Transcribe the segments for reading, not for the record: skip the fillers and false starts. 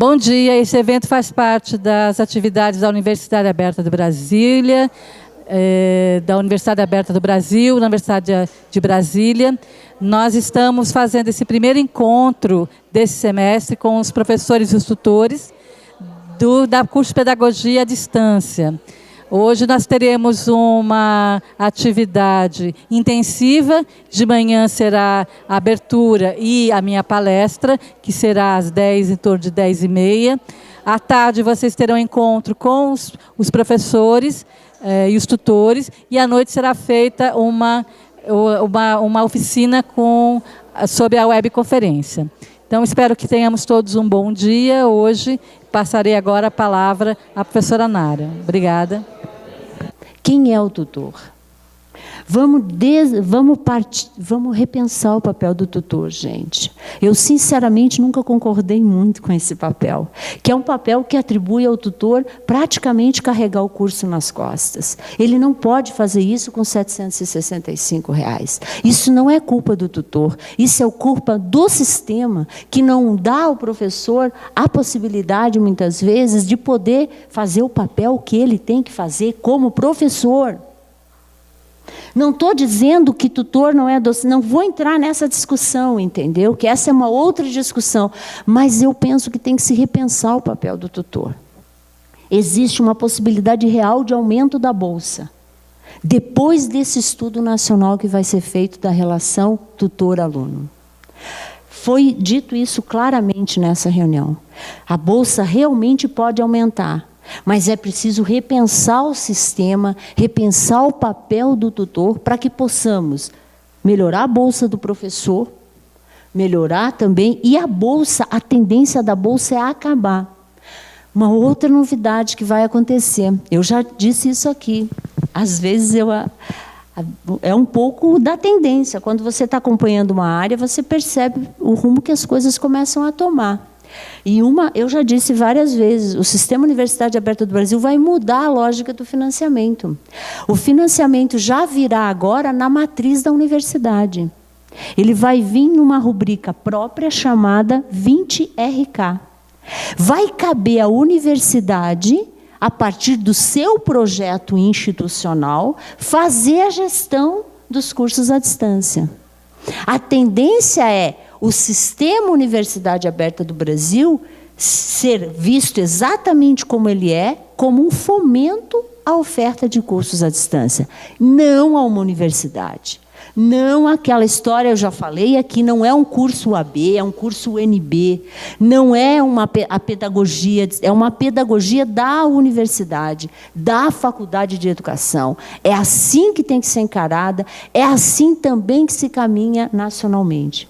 Bom dia, esse evento faz parte das atividades da Universidade Aberta de Brasília, da Universidade Aberta do Brasil, da Universidade de Brasília. Nós estamos fazendo esse primeiro encontro desse semestre com os professores e os tutores da curso de Pedagogia à Distância. Hoje nós teremos uma atividade intensiva, de manhã será a abertura e a minha palestra, que será às 10, em torno de 10h30. À tarde vocês terão encontro com os professores e os tutores, e à noite será feita uma oficina sobre a webconferência. Então, espero que tenhamos todos um bom dia hoje. Passarei agora a palavra à professora Nara. Obrigada. Quem é o tutor? Vamos repensar o papel do tutor, gente. Eu, sinceramente, nunca concordei muito com esse papel, que é um papel que atribui ao tutor praticamente carregar o curso nas costas. Ele não pode fazer isso com R$ 765. Isso não é culpa do tutor, isso é culpa do sistema, que não dá ao professor a possibilidade, muitas vezes, de poder fazer o papel que ele tem que fazer como professor. Não estou dizendo que tutor não é docente, não vou entrar nessa discussão, entendeu? Que essa é uma outra discussão, mas eu penso que tem que se repensar o papel do tutor. Existe uma possibilidade real de aumento da bolsa, depois desse estudo nacional que vai ser feito da relação tutor-aluno. Foi dito isso claramente nessa reunião. A bolsa realmente pode aumentar, mas é preciso repensar o sistema, repensar o papel do tutor, para que possamos melhorar a bolsa do professor, melhorar também, e a bolsa, a tendência da bolsa é acabar. Uma outra novidade que vai acontecer, eu já disse isso aqui, às vezes é um pouco da tendência, quando você está acompanhando uma área, você percebe o rumo que as coisas começam a tomar. E eu já disse várias vezes, o Sistema Universidade Aberta do Brasil vai mudar a lógica do financiamento. O financiamento já virá agora na matriz da universidade. Ele vai vir numa rubrica própria chamada 20RK. Vai caber à universidade, a partir do seu projeto institucional, fazer a gestão dos cursos à distância. A tendência é o Sistema Universidade Aberta do Brasil ser visto exatamente como ele é, como um fomento à oferta de cursos à distância, não a uma universidade. Não aquela história, eu já falei aqui, não é um curso UAB, é um curso UNB, não é a pedagogia, é uma pedagogia da universidade, da faculdade de educação. É assim que tem que ser encarada, é assim também que se caminha nacionalmente.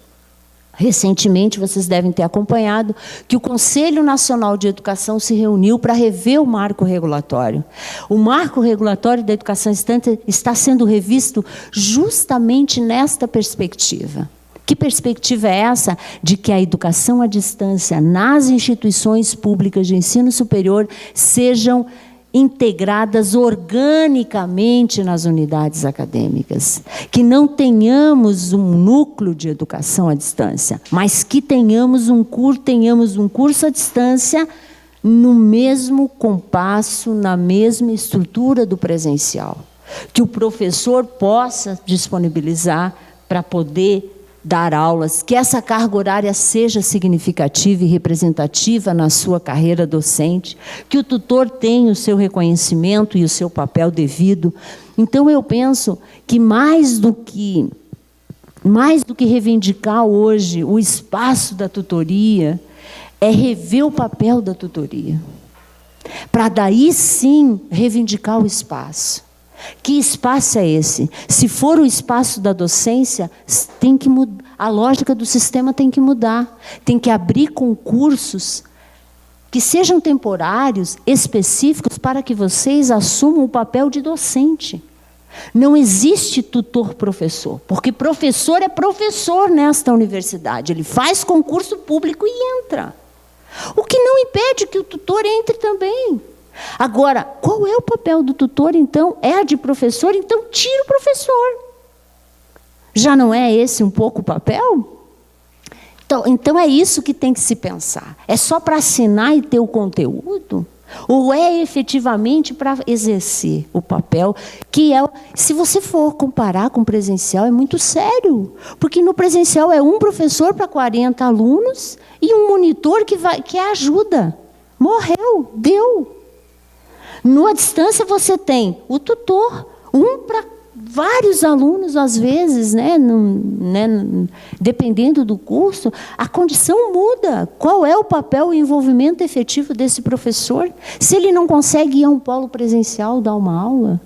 Recentemente, vocês devem ter acompanhado que o Conselho Nacional de Educação se reuniu para rever o marco regulatório. O marco regulatório da educação à distância está sendo revisto justamente nesta perspectiva. Que perspectiva é essa? De que a educação à distância nas instituições públicas de ensino superior sejam integradas organicamente nas unidades acadêmicas. Que não tenhamos um núcleo de educação à distância, mas que tenhamos um curso à distância no mesmo compasso, na mesma estrutura do presencial. Que o professor possa disponibilizar para poder dar aulas, que essa carga horária seja significativa e representativa na sua carreira docente, que o tutor tenha o seu reconhecimento e o seu papel devido. Então, eu penso que mais do que reivindicar hoje o espaço da tutoria, é rever o papel da tutoria, para daí sim reivindicar o espaço. Que espaço é esse? Se for o espaço da docência, tem que mudar, a lógica do sistema tem que mudar. Tem que abrir concursos que sejam temporários, específicos, para que vocês assumam o papel de docente. Não existe tutor-professor, porque professor é professor nesta universidade. Ele faz concurso público e entra. O que não impede que o tutor entre também. Agora, qual é o papel do tutor, então? É a de professor? Então, tira o professor. Já não é esse um pouco o papel? Então é isso que tem que se pensar. É só para assinar e ter o conteúdo? Ou é efetivamente para exercer o papel, que é, se você for comparar com o presencial, é muito sério. Porque no presencial é um professor para 40 alunos e um monitor que ajuda. Morreu, deu. No à distância você tem o tutor, um para vários alunos, às vezes, dependendo do curso, a condição muda. Qual é o papel e envolvimento efetivo desse professor? Se ele não consegue ir a um polo presencial dar uma aula,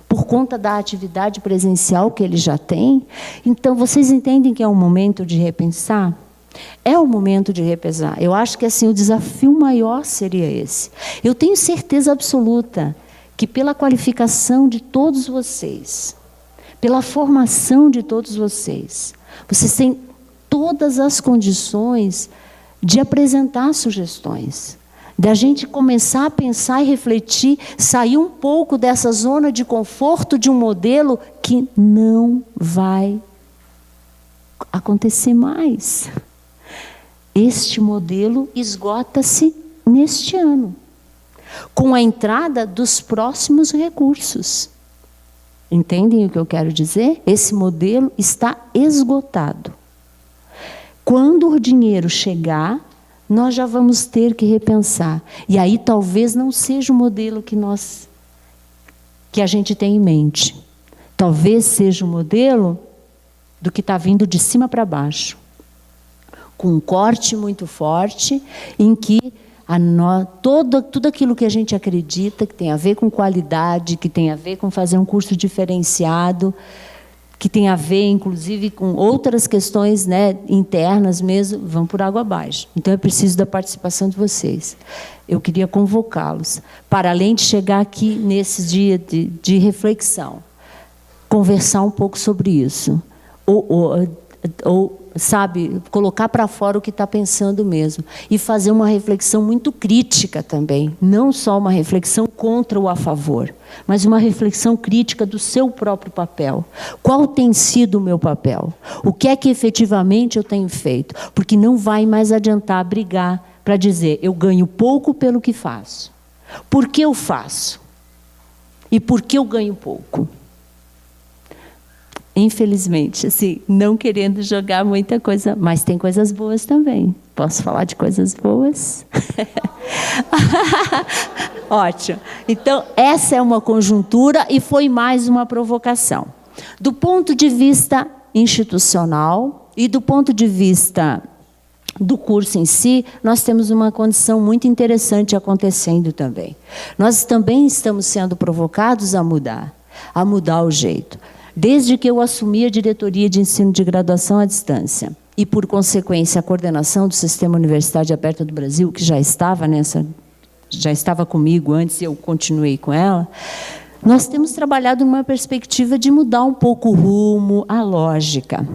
por conta da atividade presencial que ele já tem, então vocês entendem que é um momento de repensar? É o momento de repensar. Eu acho que assim, o desafio maior seria esse. Eu tenho certeza absoluta que pela qualificação de todos vocês, pela formação de todos vocês têm todas as condições de apresentar sugestões, da gente começar a pensar e refletir, sair um pouco dessa zona de conforto de um modelo que não vai acontecer mais. Este modelo esgota-se neste ano, com a entrada dos próximos recursos. Entendem o que eu quero dizer? Esse modelo está esgotado. Quando o dinheiro chegar, nós já vamos ter que repensar. E aí talvez não seja o modelo que a gente tem em mente. Talvez seja o modelo do que está vindo de cima para baixo, com um corte muito forte, em que tudo aquilo que a gente acredita, que tem a ver com qualidade, que tem a ver com fazer um curso diferenciado, que tem a ver, inclusive, com outras questões internas mesmo, vão por água abaixo. Então, é preciso da participação de vocês. Eu queria convocá-los, para além de chegar aqui nesse dia de reflexão, conversar um pouco sobre isso. Ou sabe, colocar para fora o que está pensando mesmo. E fazer uma reflexão muito crítica também. Não só uma reflexão contra ou a favor, mas uma reflexão crítica do seu próprio papel. Qual tem sido o meu papel? O que é que efetivamente eu tenho feito? Porque não vai mais adiantar brigar para dizer, eu ganho pouco pelo que faço. Por que eu faço? E por que eu ganho pouco? Infelizmente, assim, não querendo jogar muita coisa, mas tem coisas boas também. Posso falar de coisas boas? Ótimo. Então, essa é uma conjuntura e foi mais uma provocação. Do ponto de vista institucional e do ponto de vista do curso em si, nós temos uma condição muito interessante acontecendo também. Nós também estamos sendo provocados a mudar o jeito. Desde que eu assumi a diretoria de ensino de graduação à distância e, por consequência, a coordenação do Sistema Universidade Aberta do Brasil, que já estava comigo antes e eu continuei com ela, nós temos trabalhado numa perspectiva de mudar um pouco o rumo, a lógica.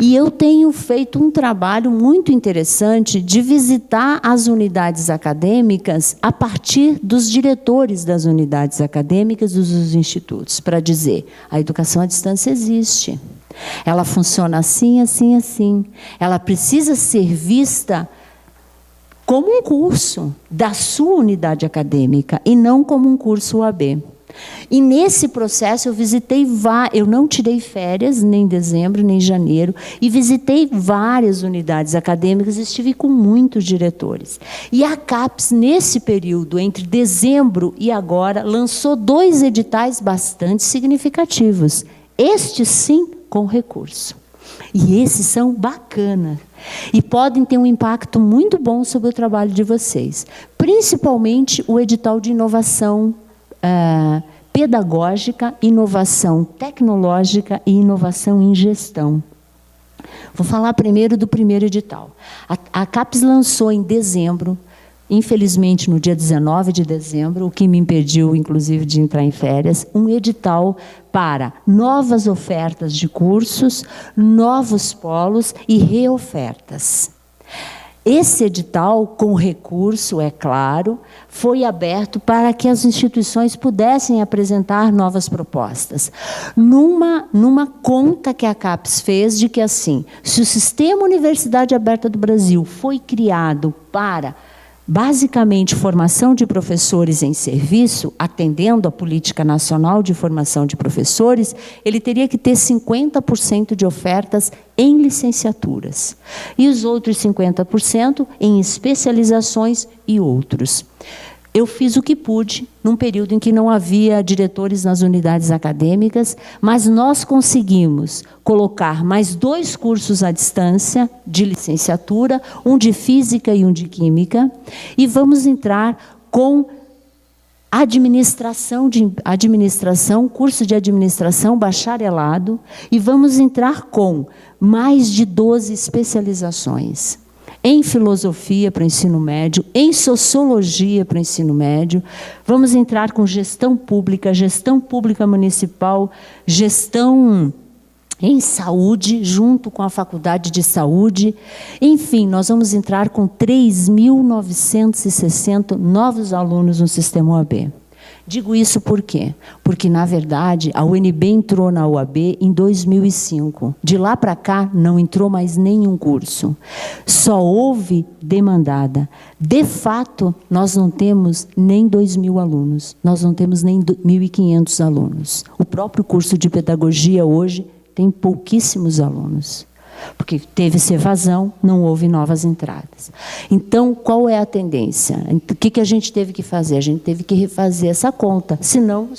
E eu tenho feito um trabalho muito interessante de visitar as unidades acadêmicas a partir dos diretores das unidades acadêmicas dos institutos, para dizer, a educação à distância existe. Ela funciona assim, assim, assim. Ela precisa ser vista como um curso da sua unidade acadêmica e não como um curso UAB. E nesse processo eu não tirei férias, nem em dezembro, nem em janeiro, e visitei várias unidades acadêmicas, estive com muitos diretores. E a CAPES, nesse período, entre dezembro e agora, lançou 2 editais bastante significativos. Estes, sim, com recurso. E esses são bacanas. E podem ter um impacto muito bom sobre o trabalho de vocês. Principalmente o edital de inovação pedagógica, inovação tecnológica e inovação em gestão. Vou falar primeiro do primeiro edital. A CAPES lançou em dezembro, infelizmente no dia 19 de dezembro, o que me impediu, inclusive, de entrar em férias, um edital para novas ofertas de cursos, novos polos e reofertas. Esse edital, com recurso, é claro, foi aberto para que as instituições pudessem apresentar novas propostas. Numa conta que a CAPES fez de que, assim, se o Sistema Universidade Aberta do Brasil foi criado para, basicamente, formação de professores em serviço, atendendo a Política Nacional de Formação de Professores, ele teria que ter 50% de ofertas em licenciaturas. E os outros 50% em especializações e outros. Eu fiz o que pude, num período em que não havia diretores nas unidades acadêmicas, mas nós conseguimos colocar mais 2 cursos à distância de licenciatura, um de Física e um de Química, e vamos entrar com administração, curso de administração, bacharelado, e vamos entrar com mais de 12 especializações. Em filosofia para o ensino médio, em sociologia para o ensino médio, vamos entrar com gestão pública municipal, gestão em saúde, junto com a Faculdade de Saúde. Enfim, nós vamos entrar com 3.960 novos alunos no Sistema OAB. Digo isso por quê? Porque, na verdade, a UNB entrou na UAB em 2005. De lá para cá, não entrou mais nenhum curso. Só houve demandada. De fato, nós não temos nem 2.000 alunos. Nós não temos nem 1.500 alunos. O próprio curso de pedagogia hoje tem pouquíssimos alunos. Porque teve-se evasão, não houve novas entradas. Então, qual é a tendência? O que a gente teve que fazer? A gente teve que refazer essa conta, senão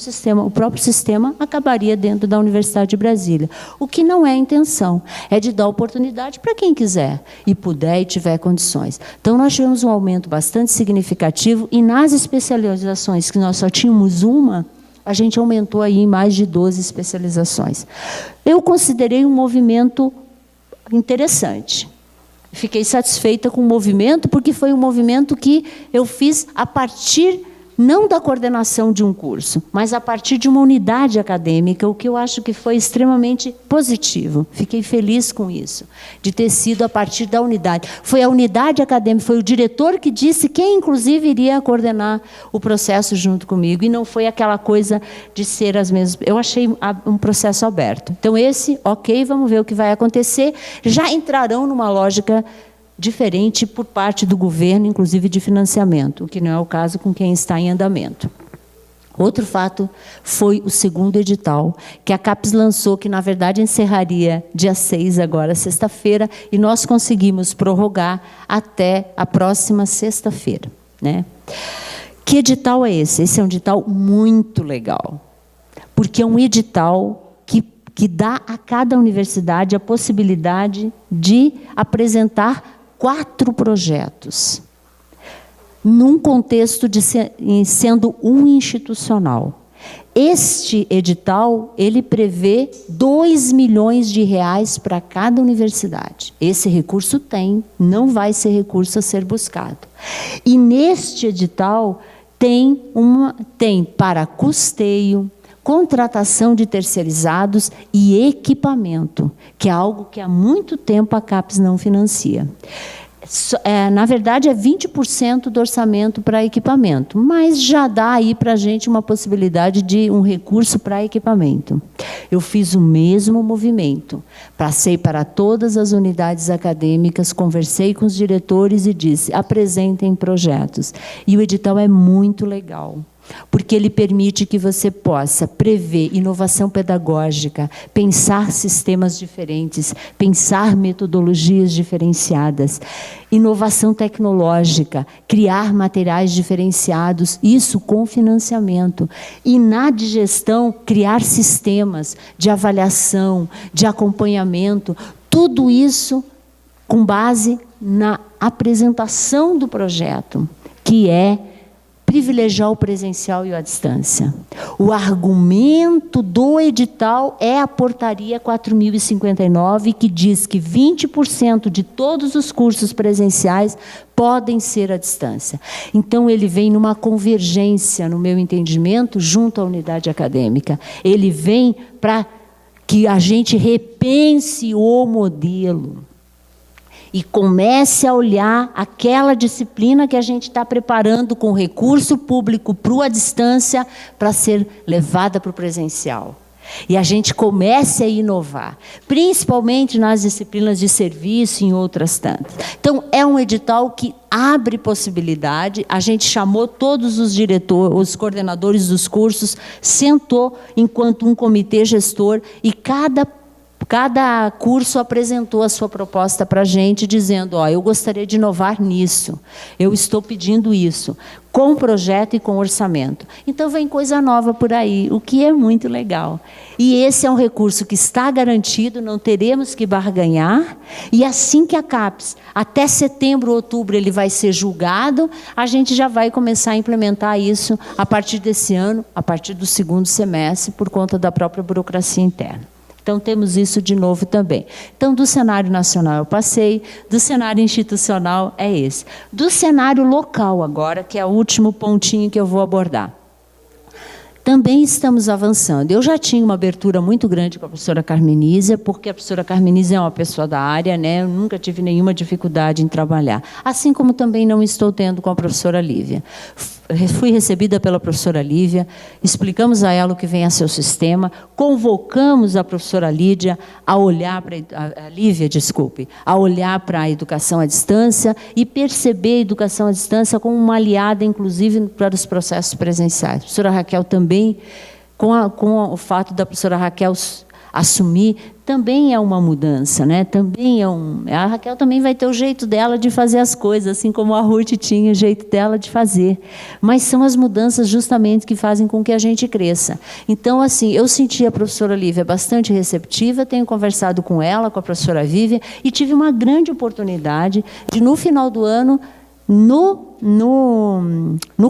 o próprio sistema acabaria dentro da Universidade de Brasília. O que não é a intenção, é de dar oportunidade para quem quiser, e puder e tiver condições. Então, nós tivemos um aumento bastante significativo, e nas especializações, que nós só tínhamos uma, a gente aumentou aí em mais de 12 especializações. Eu considerei um movimento interessante. Fiquei satisfeita com o movimento, porque foi um movimento que eu fiz a partir, não da coordenação de um curso, mas a partir de uma unidade acadêmica, o que eu acho que foi extremamente positivo. Fiquei feliz com isso, de ter sido a partir da unidade. Foi a unidade acadêmica, foi o diretor que disse quem, inclusive, iria coordenar o processo junto comigo, e não foi aquela coisa de ser as mesmas. Eu achei um processo aberto. Então, esse, ok, vamos ver o que vai acontecer. Já entrarão numa lógica diferente por parte do governo, inclusive de financiamento, o que não é o caso com quem está em andamento. Outro fato foi o segundo edital, que a CAPES lançou, que na verdade encerraria dia 6, agora sexta-feira, e nós conseguimos prorrogar até a próxima sexta-feira, né? Que edital é esse? Esse é um edital muito legal, porque é um edital que dá a cada universidade a possibilidade de apresentar 4 projetos, num contexto de sendo um institucional. Este edital, ele prevê 2 milhões de reais para cada universidade. Esse recurso tem, não vai ser recurso a ser buscado. E neste edital tem para custeio, contratação de terceirizados e equipamento, que é algo que há muito tempo a CAPES não financia. Na verdade, é 20% do orçamento para equipamento, mas já dá aí para a gente uma possibilidade de um recurso para equipamento. Eu fiz o mesmo movimento, passei para todas as unidades acadêmicas, conversei com os diretores e disse, apresentem projetos. E o edital é muito legal, porque ele permite que você possa prever inovação pedagógica, pensar sistemas diferentes, pensar metodologias diferenciadas, inovação tecnológica, criar materiais diferenciados, isso com financiamento. E na digestão, criar sistemas de avaliação, de acompanhamento, tudo isso com base na apresentação do projeto, que é privilegiar o presencial e a distância. O argumento do edital é a portaria 4.059, que diz que 20% de todos os cursos presenciais podem ser à distância. Então, ele vem numa convergência, no meu entendimento, junto à unidade acadêmica. Ele vem para que a gente repense o modelo. e comece a olhar aquela disciplina que a gente está preparando com recurso público para a distância para ser levada para o presencial. E a gente comece a inovar, principalmente nas disciplinas de serviço e em outras tantas. Então, é um edital que abre possibilidade. A gente chamou todos os diretores, os coordenadores dos cursos, sentou enquanto um comitê gestor e cada curso apresentou a sua proposta para a gente, dizendo, eu gostaria de inovar nisso, eu estou pedindo isso, com projeto e com orçamento. Então, vem coisa nova por aí, o que é muito legal. E esse é um recurso que está garantido, não teremos que barganhar, e assim que a CAPES, até setembro, outubro, ele vai ser julgado, a gente já vai começar a implementar isso a partir desse ano, a partir do segundo semestre, por conta da própria burocracia interna. Então, temos isso de novo também. Então, do cenário nacional eu passei, do cenário institucional é esse. Do cenário local agora, que é o último pontinho que eu vou abordar. Também estamos avançando. Eu já tinha uma abertura muito grande com a professora Carmenísia, porque a professora Carmenísia é uma pessoa da área, né? Eu nunca tive nenhuma dificuldade em trabalhar. Assim como também não estou tendo com a professora Lívia. Fui recebida pela professora Lívia, explicamos a ela o que vem a ser o sistema, convocamos a professora Lídia a olhar para a Lívia, desculpe, a olhar para a educação à distância e perceber a educação à distância como uma aliada, inclusive, para os processos presenciais. A professora Raquel também, com o fato da professora Raquel assumir, também é uma mudança, né? Também a Raquel também vai ter o jeito dela de fazer as coisas, assim como a Ruth tinha o jeito dela de fazer. Mas são as mudanças justamente que fazem com que a gente cresça. Então, assim, eu senti a professora Lívia bastante receptiva, tenho conversado com ela, com a professora Vívia, e tive uma grande oportunidade de, no final do ano, no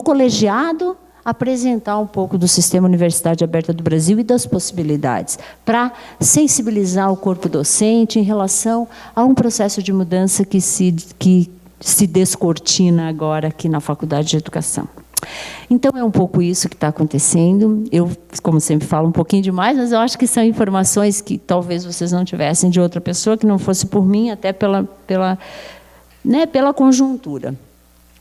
colegiado, apresentar um pouco do Sistema Universidade Aberta do Brasil e das possibilidades, para sensibilizar o corpo docente em relação a um processo de mudança que se descortina agora aqui na Faculdade de Educação. Então, é um pouco isso que está acontecendo. Eu, como sempre, falo um pouquinho demais, mas eu acho que são informações que talvez vocês não tivessem de outra pessoa, que não fosse por mim, até pela conjuntura.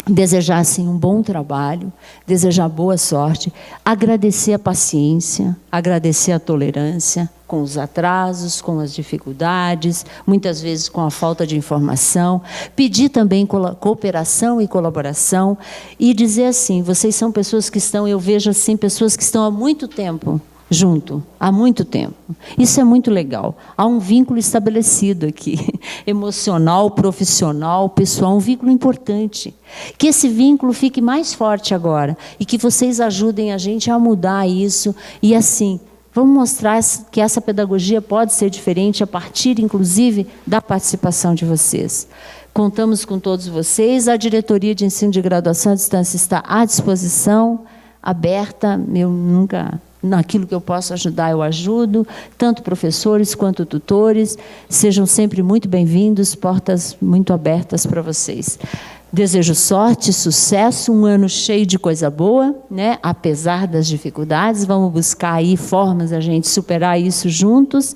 Desejar, assim, um bom trabalho, desejar boa sorte, agradecer a paciência, agradecer a tolerância com os atrasos, com as dificuldades, muitas vezes com a falta de informação, pedir também cooperação e colaboração e dizer assim, vocês são pessoas que estão, eu vejo assim, pessoas que estão há muito tempo junto, há muito tempo. Isso é muito legal. Há um vínculo estabelecido aqui, emocional, profissional, pessoal, um vínculo importante. Que esse vínculo fique mais forte agora e que vocês ajudem a gente a mudar isso e assim, vamos mostrar que essa pedagogia pode ser diferente a partir, inclusive, da participação de vocês. Contamos com todos vocês, a Diretoria de Ensino de Graduação à Distância está à disposição, aberta, naquilo que eu posso ajudar, eu ajudo, tanto professores quanto tutores. Sejam sempre muito bem-vindos, portas muito abertas para vocês. Desejo sorte, sucesso, um ano cheio de coisa boa, né? Apesar das dificuldades, vamos buscar aí formas de a gente superar isso juntos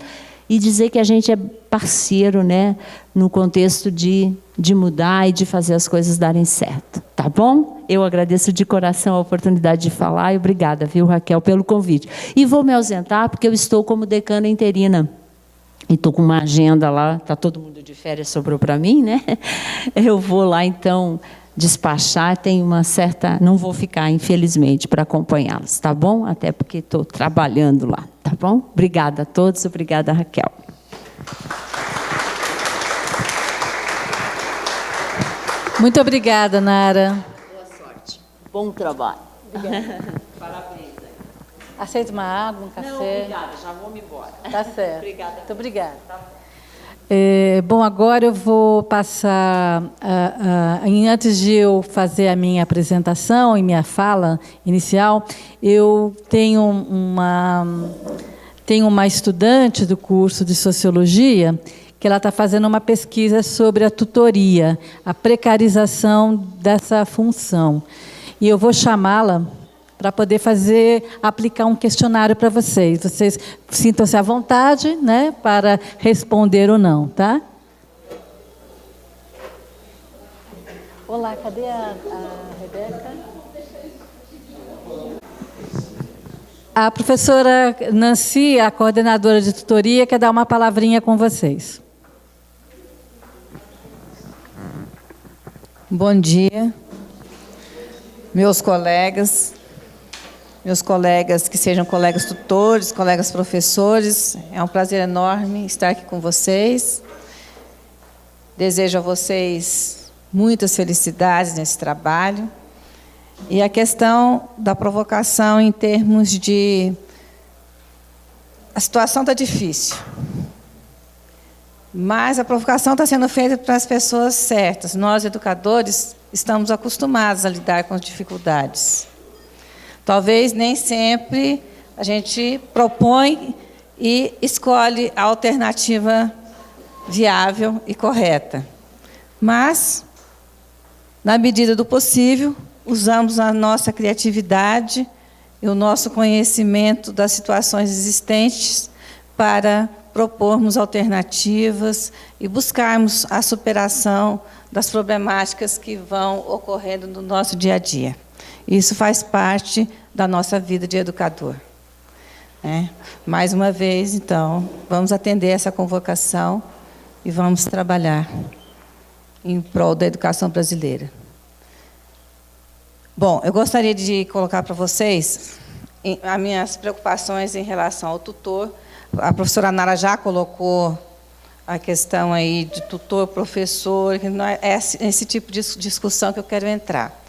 e dizer que a gente é parceiro, né? No contexto de mudar e de fazer as coisas darem certo. Tá bom? Eu agradeço de coração a oportunidade de falar e obrigada, viu, Raquel, pelo convite. E vou me ausentar porque eu estou como decana interina. E estou com uma agenda lá, está todo mundo de férias, sobrou para mim, né? Eu vou lá, então, despachar, tem uma certa... Não vou ficar, infelizmente, para acompanhá-los, tá bom? Até porque estou trabalhando lá, tá bom? Obrigada a todos, obrigada, Raquel. Muito obrigada, Nara. Boa sorte. Bom trabalho. Obrigada. Parabéns. Aceita uma água, um café? Não, obrigada, já vou me embora. Tá certo. Obrigada. Muito obrigada. Bom, agora eu vou passar... antes de eu fazer a minha apresentação e minha fala inicial, eu tenho uma estudante do curso de Sociologia que ela está fazendo uma pesquisa sobre a tutoria, a precarização dessa função. E eu vou chamá-la para poder aplicar um questionário para vocês. Vocês sintam-se à vontade, né, para responder ou não, tá? Olá, cadê a Rebeca? A professora Nancy, a coordenadora de tutoria, quer dar uma palavrinha com vocês. Bom dia, meus colegas que sejam colegas tutores, colegas professores. É um prazer enorme estar aqui com vocês. Desejo a vocês muitas felicidades nesse trabalho. E a questão da provocação em termos de... A situação está difícil, mas a provocação está sendo feita para as pessoas certas. Nós, educadores, estamos acostumados a lidar com as dificuldades. Talvez nem sempre a gente propõe e escolhe a alternativa viável e correta. Mas, na medida do possível, usamos a nossa criatividade e o nosso conhecimento das situações existentes para propormos alternativas e buscarmos a superação das problemáticas que vão ocorrendo no nosso dia a dia. Isso faz parte da nossa vida de educador. Mais uma vez, então, vamos atender essa convocação e vamos trabalhar em prol da educação brasileira. Bom, eu gostaria de colocar para vocês as minhas preocupações em relação ao tutor. A professora Nara já colocou a questão aí de tutor, professor, que não é esse tipo de discussão que eu quero entrar.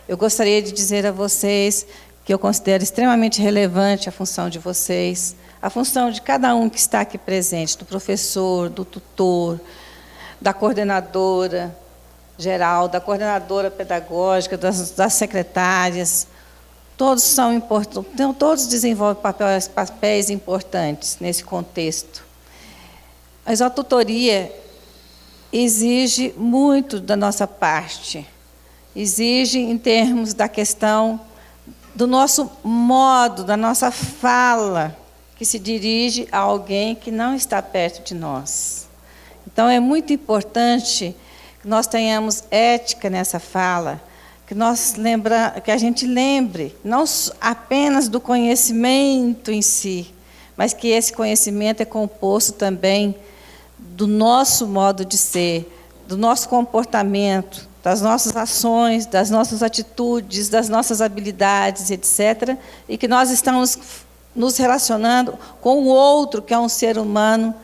Eu gostaria de dizer a vocês que eu considero extremamente relevante a função de vocês, a função de cada um que está aqui presente, do professor, do tutor, da coordenadora geral, da coordenadora pedagógica, das secretárias. Todos são importantes, todos desenvolvem papéis importantes nesse contexto. Mas a tutoria exige muito da nossa parte. Exige em termos da questão do nosso modo, da nossa fala, que se dirige a alguém que não está perto de nós. Então, é muito importante que nós tenhamos ética nessa fala, que a gente lembre, não apenas do conhecimento em si, mas que esse conhecimento é composto também do nosso modo de ser, do nosso comportamento, das nossas ações, das nossas atitudes, das nossas habilidades, etc., e que nós estamos nos relacionando com o outro, que é um ser humano,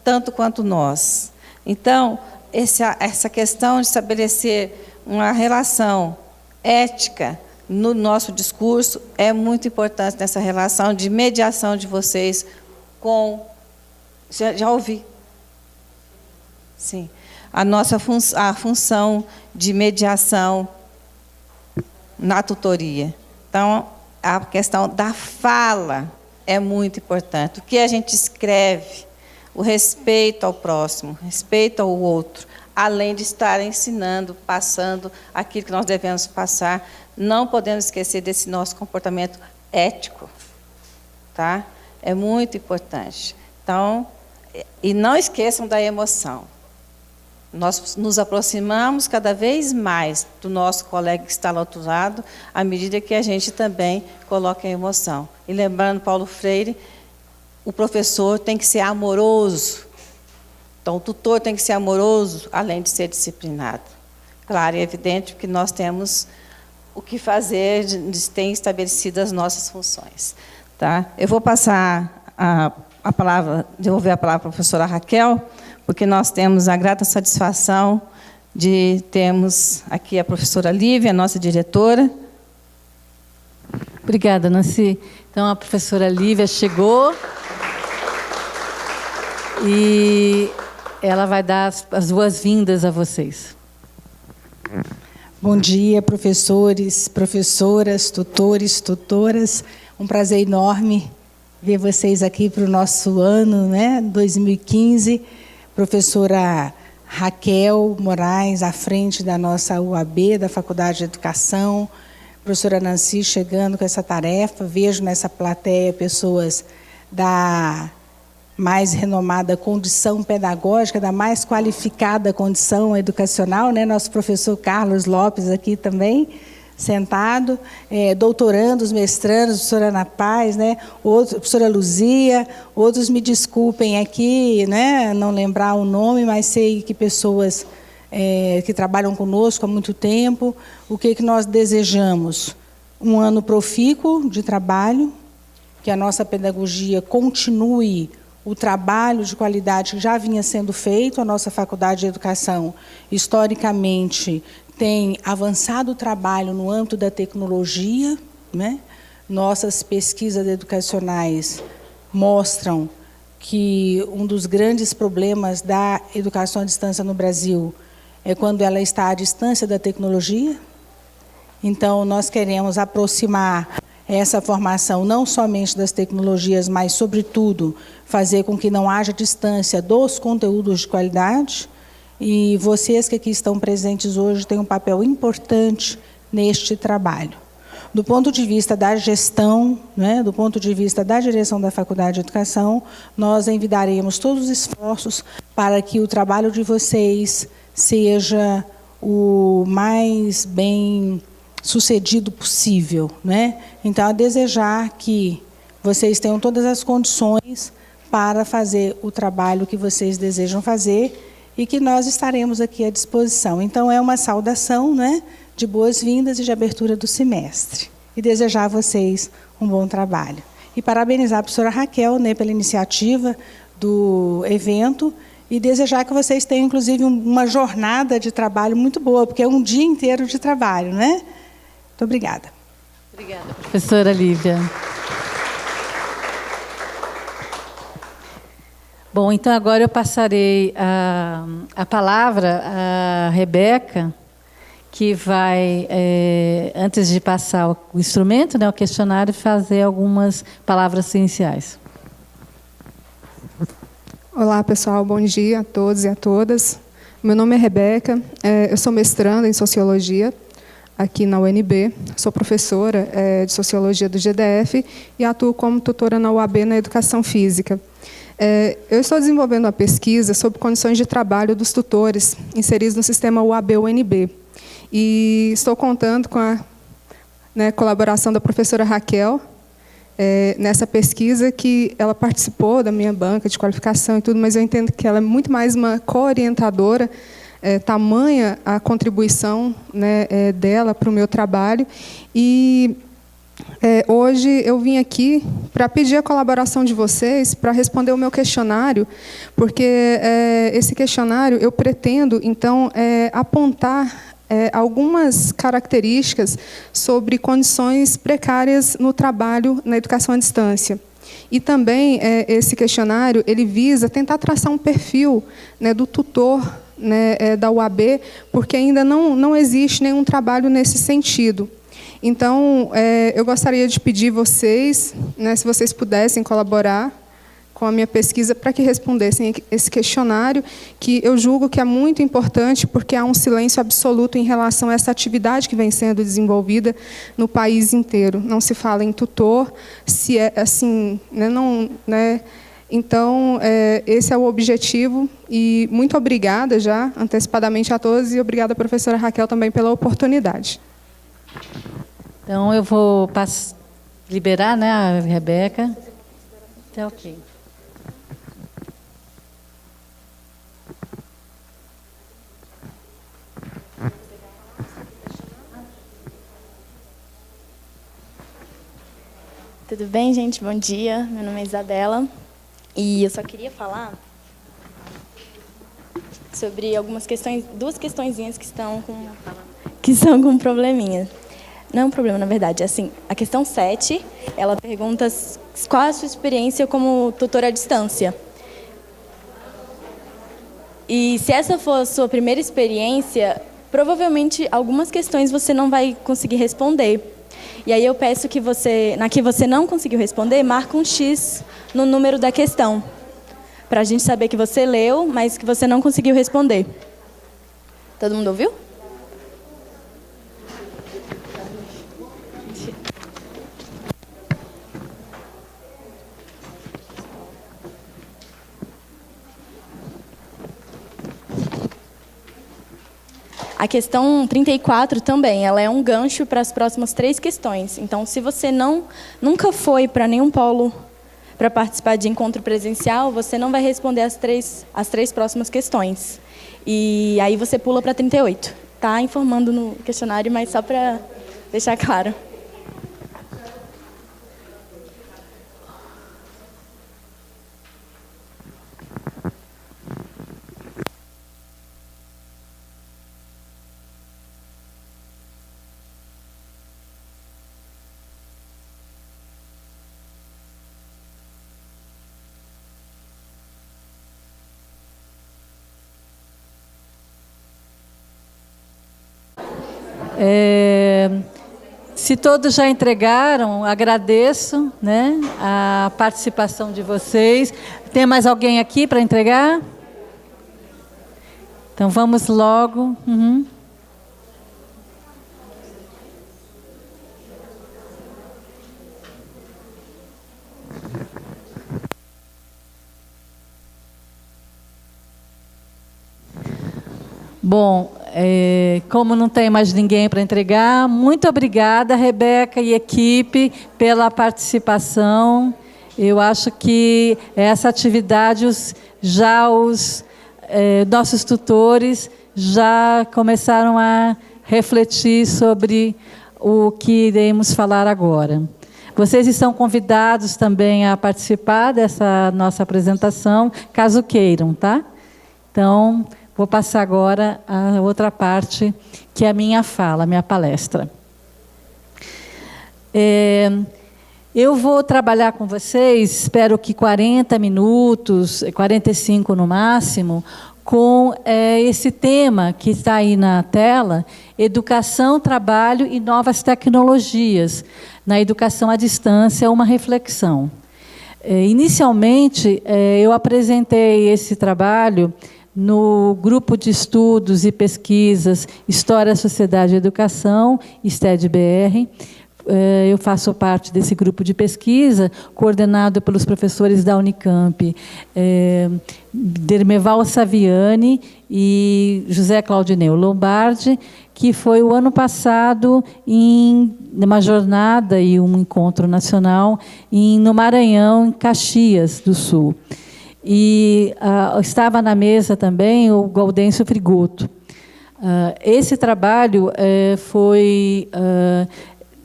tanto quanto nós. Então, essa questão de estabelecer uma relação ética no nosso discurso é muito importante nessa relação de mediação de vocês com... Já ouvi? Sim. A função de mediação na tutoria. Então, a questão da fala é muito importante. O que a gente escreve, o respeito ao próximo, respeito ao outro, além de estar ensinando, passando aquilo que nós devemos passar, não podemos esquecer desse nosso comportamento ético. Tá? É muito importante. Então, e não esqueçam da emoção. Nós nos aproximamos cada vez mais do nosso colega que está lá ao outro lado, à medida que a gente também coloca a emoção. E lembrando Paulo Freire, o professor tem que ser amoroso. Então, o tutor tem que ser amoroso, além de ser disciplinado. Claro e evidente que nós temos o que fazer, tem estabelecido as nossas funções. Tá? Eu vou passar a palavra, devolver a palavra para a professora Raquel, porque nós temos a grata satisfação de termos aqui a professora Lívia, a nossa diretora. Obrigada, Nancy. Então, a professora Lívia chegou e ela vai dar as boas-vindas a vocês. Bom dia, professores, professoras, tutores, tutoras. Um prazer enorme ver vocês aqui para o nosso ano, 2015. Professora Raquel Moraes, à frente da nossa UAB, da Faculdade de Educação. Professora Nancy chegando com essa tarefa. Vejo nessa plateia pessoas da mais renomada condição pedagógica, da mais qualificada condição educacional, né? Nosso professor Carlos Lopes aqui também, sentado, doutorandos, mestrandos, professora Ana Paz, né? Professora Luzia, outros me desculpem aqui, né? Não lembrar o nome, mas sei que pessoas que trabalham conosco há muito tempo. O que nós desejamos? Um ano profícuo de trabalho, que a nossa pedagogia continue o trabalho de qualidade que já vinha sendo feito. A nossa Faculdade de Educação, historicamente, tem avançado o trabalho no âmbito da tecnologia, né? Nossas pesquisas educacionais mostram que um dos grandes problemas da educação à distância no Brasil é quando ela está à distância da tecnologia. Então, nós queremos aproximar essa formação não somente das tecnologias, mas, sobretudo, fazer com que não haja distância dos conteúdos de qualidade. E vocês que aqui estão presentes hoje têm um papel importante neste trabalho. Do ponto de vista da gestão, né, do ponto de vista da direção da Faculdade de Educação, nós envidaremos todos os esforços para que o trabalho de vocês seja o mais bem sucedido possível, né? Então, a desejar que vocês tenham todas as condições para fazer o trabalho que vocês desejam fazer e que nós estaremos aqui à disposição. Então, é uma saudação, né, de boas-vindas e de abertura do semestre. E desejar a vocês um bom trabalho. E parabenizar a professora Raquel, né, pela iniciativa do evento e desejar que vocês tenham, inclusive, uma jornada de trabalho muito boa, porque é um dia inteiro de trabalho, né? Muito obrigada. Obrigada, professora Lívia. Bom, então agora eu passarei a palavra à Rebeca, que vai, antes de passar o instrumento, né, o questionário, fazer algumas palavras iniciais. Olá, pessoal, bom dia a todos e a todas. Meu nome é Rebeca, eu sou mestranda em Sociologia aqui na UNB, sou professora de Sociologia do GDF e atuo como tutora na UAB na Educação Física. Eu estou desenvolvendo uma pesquisa sobre condições de trabalho dos tutores inseridos no sistema UAB-UNB. E estou contando com a colaboração da professora Raquel nessa pesquisa, que ela participou da minha banca de qualificação e tudo, mas eu entendo que ela é muito mais uma co-orientadora, tamanha a contribuição, né, dela para o meu trabalho. E hoje eu vim aqui para pedir a colaboração de vocês para responder o meu questionário, porque esse questionário eu pretendo, então, apontar algumas características sobre condições precárias no trabalho na educação à distância. E também esse questionário ele visa tentar traçar um perfil, né, do tutor, né, da UAB, porque ainda não existe nenhum trabalho nesse sentido. Então, eu gostaria de pedir vocês, né, se vocês pudessem colaborar com a minha pesquisa para que respondessem esse questionário, que eu julgo que é muito importante, porque há um silêncio absoluto em relação a essa atividade que vem sendo desenvolvida no país inteiro. Não se fala em tutor, se é assim, né, não, né? Então, esse é o objetivo, e muito obrigada já, antecipadamente a todos, e obrigada, professora Raquel, também pela oportunidade. Então, eu vou liberar, né, a Rebeca. Tá ok. Tudo bem, gente? Bom dia. Meu nome é Isabela. E eu só queria falar sobre algumas questões, duas questõezinhas que estão com um probleminha. Não é um problema, na verdade. Assim, a questão 7, ela pergunta qual é a sua experiência como tutora à distância. E se essa for a sua primeira experiência, provavelmente algumas questões você não vai conseguir responder. E aí eu peço que você, na que você não conseguiu responder, marque um X no número da questão, para a gente saber que você leu, mas que você não conseguiu responder. Todo mundo ouviu? A questão 34 também, ela é um gancho para as próximas 3 questões. Então, se você nunca foi para nenhum polo para participar de encontro presencial, você não vai responder as três próximas questões. E aí você pula para 38. Está informando no questionário, mas só para deixar claro. Se todos já entregaram, agradeço, né, a participação de vocês. Tem mais alguém aqui para entregar? Então vamos logo. Bom, como não tem mais ninguém para entregar, muito obrigada, Rebeca e equipe, pela participação. Eu acho que essa atividade, nossos tutores já começaram a refletir sobre o que iremos falar agora. Vocês estão convidados também a participar dessa nossa apresentação, caso queiram, tá? Então, vou passar agora a outra parte, que é a minha fala, a minha palestra. Eu vou trabalhar com vocês, espero que 40 minutos, 45 no máximo, com esse tema que está aí na tela, educação, trabalho e novas tecnologias. Na educação à distância, uma reflexão. Inicialmente, eu apresentei esse trabalho no grupo de estudos e pesquisas História, Sociedade e Educação, STED-BR. Eu faço parte desse grupo de pesquisa, coordenado pelos professores da Unicamp, Dermeval Saviani e José Claudineu Lombardi, que foi o ano passado em uma jornada e um encontro nacional no Maranhão, em Caxias do Sul. E estava na mesa também o Gaudêncio Frigoto. Esse trabalho foi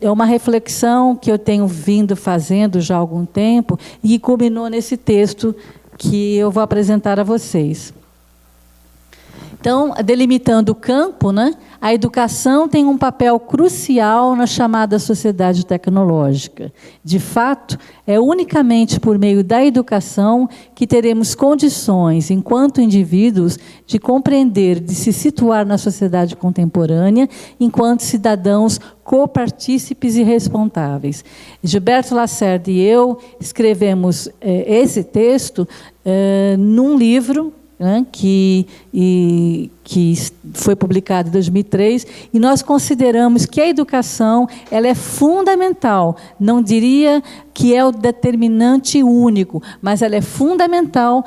uma reflexão que eu tenho vindo fazendo já há algum tempo e culminou nesse texto que eu vou apresentar a vocês. Então, delimitando o campo, né, a educação tem um papel crucial na chamada sociedade tecnológica. De fato, é unicamente por meio da educação que teremos condições, enquanto indivíduos, de compreender, de se situar na sociedade contemporânea, enquanto cidadãos copartícipes e responsáveis. Gilberto Lacerda e eu escrevemos esse texto num livro, né, que foi publicado em 2003, e nós consideramos que a educação ela é fundamental, não diria que é o determinante único, mas ela é fundamental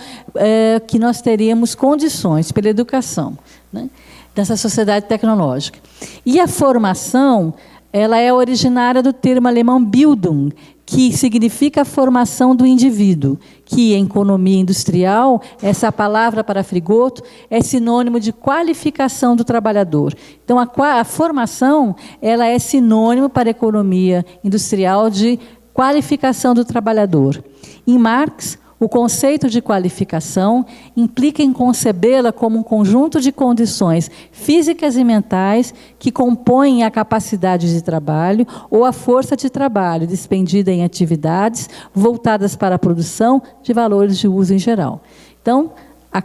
que nós teríamos condições pela educação, né, dessa sociedade tecnológica. E a formação ela é originária do termo alemão Bildung, que significa a formação do indivíduo, que em economia industrial, essa palavra para Frigoto é sinônimo de qualificação do trabalhador. Então, a formação ela é sinônimo para a economia industrial de qualificação do trabalhador. Em Marx, o conceito de qualificação implica em concebê-la como um conjunto de condições físicas e mentais que compõem a capacidade de trabalho ou a força de trabalho despendida em atividades voltadas para a produção de valores de uso em geral. Então, a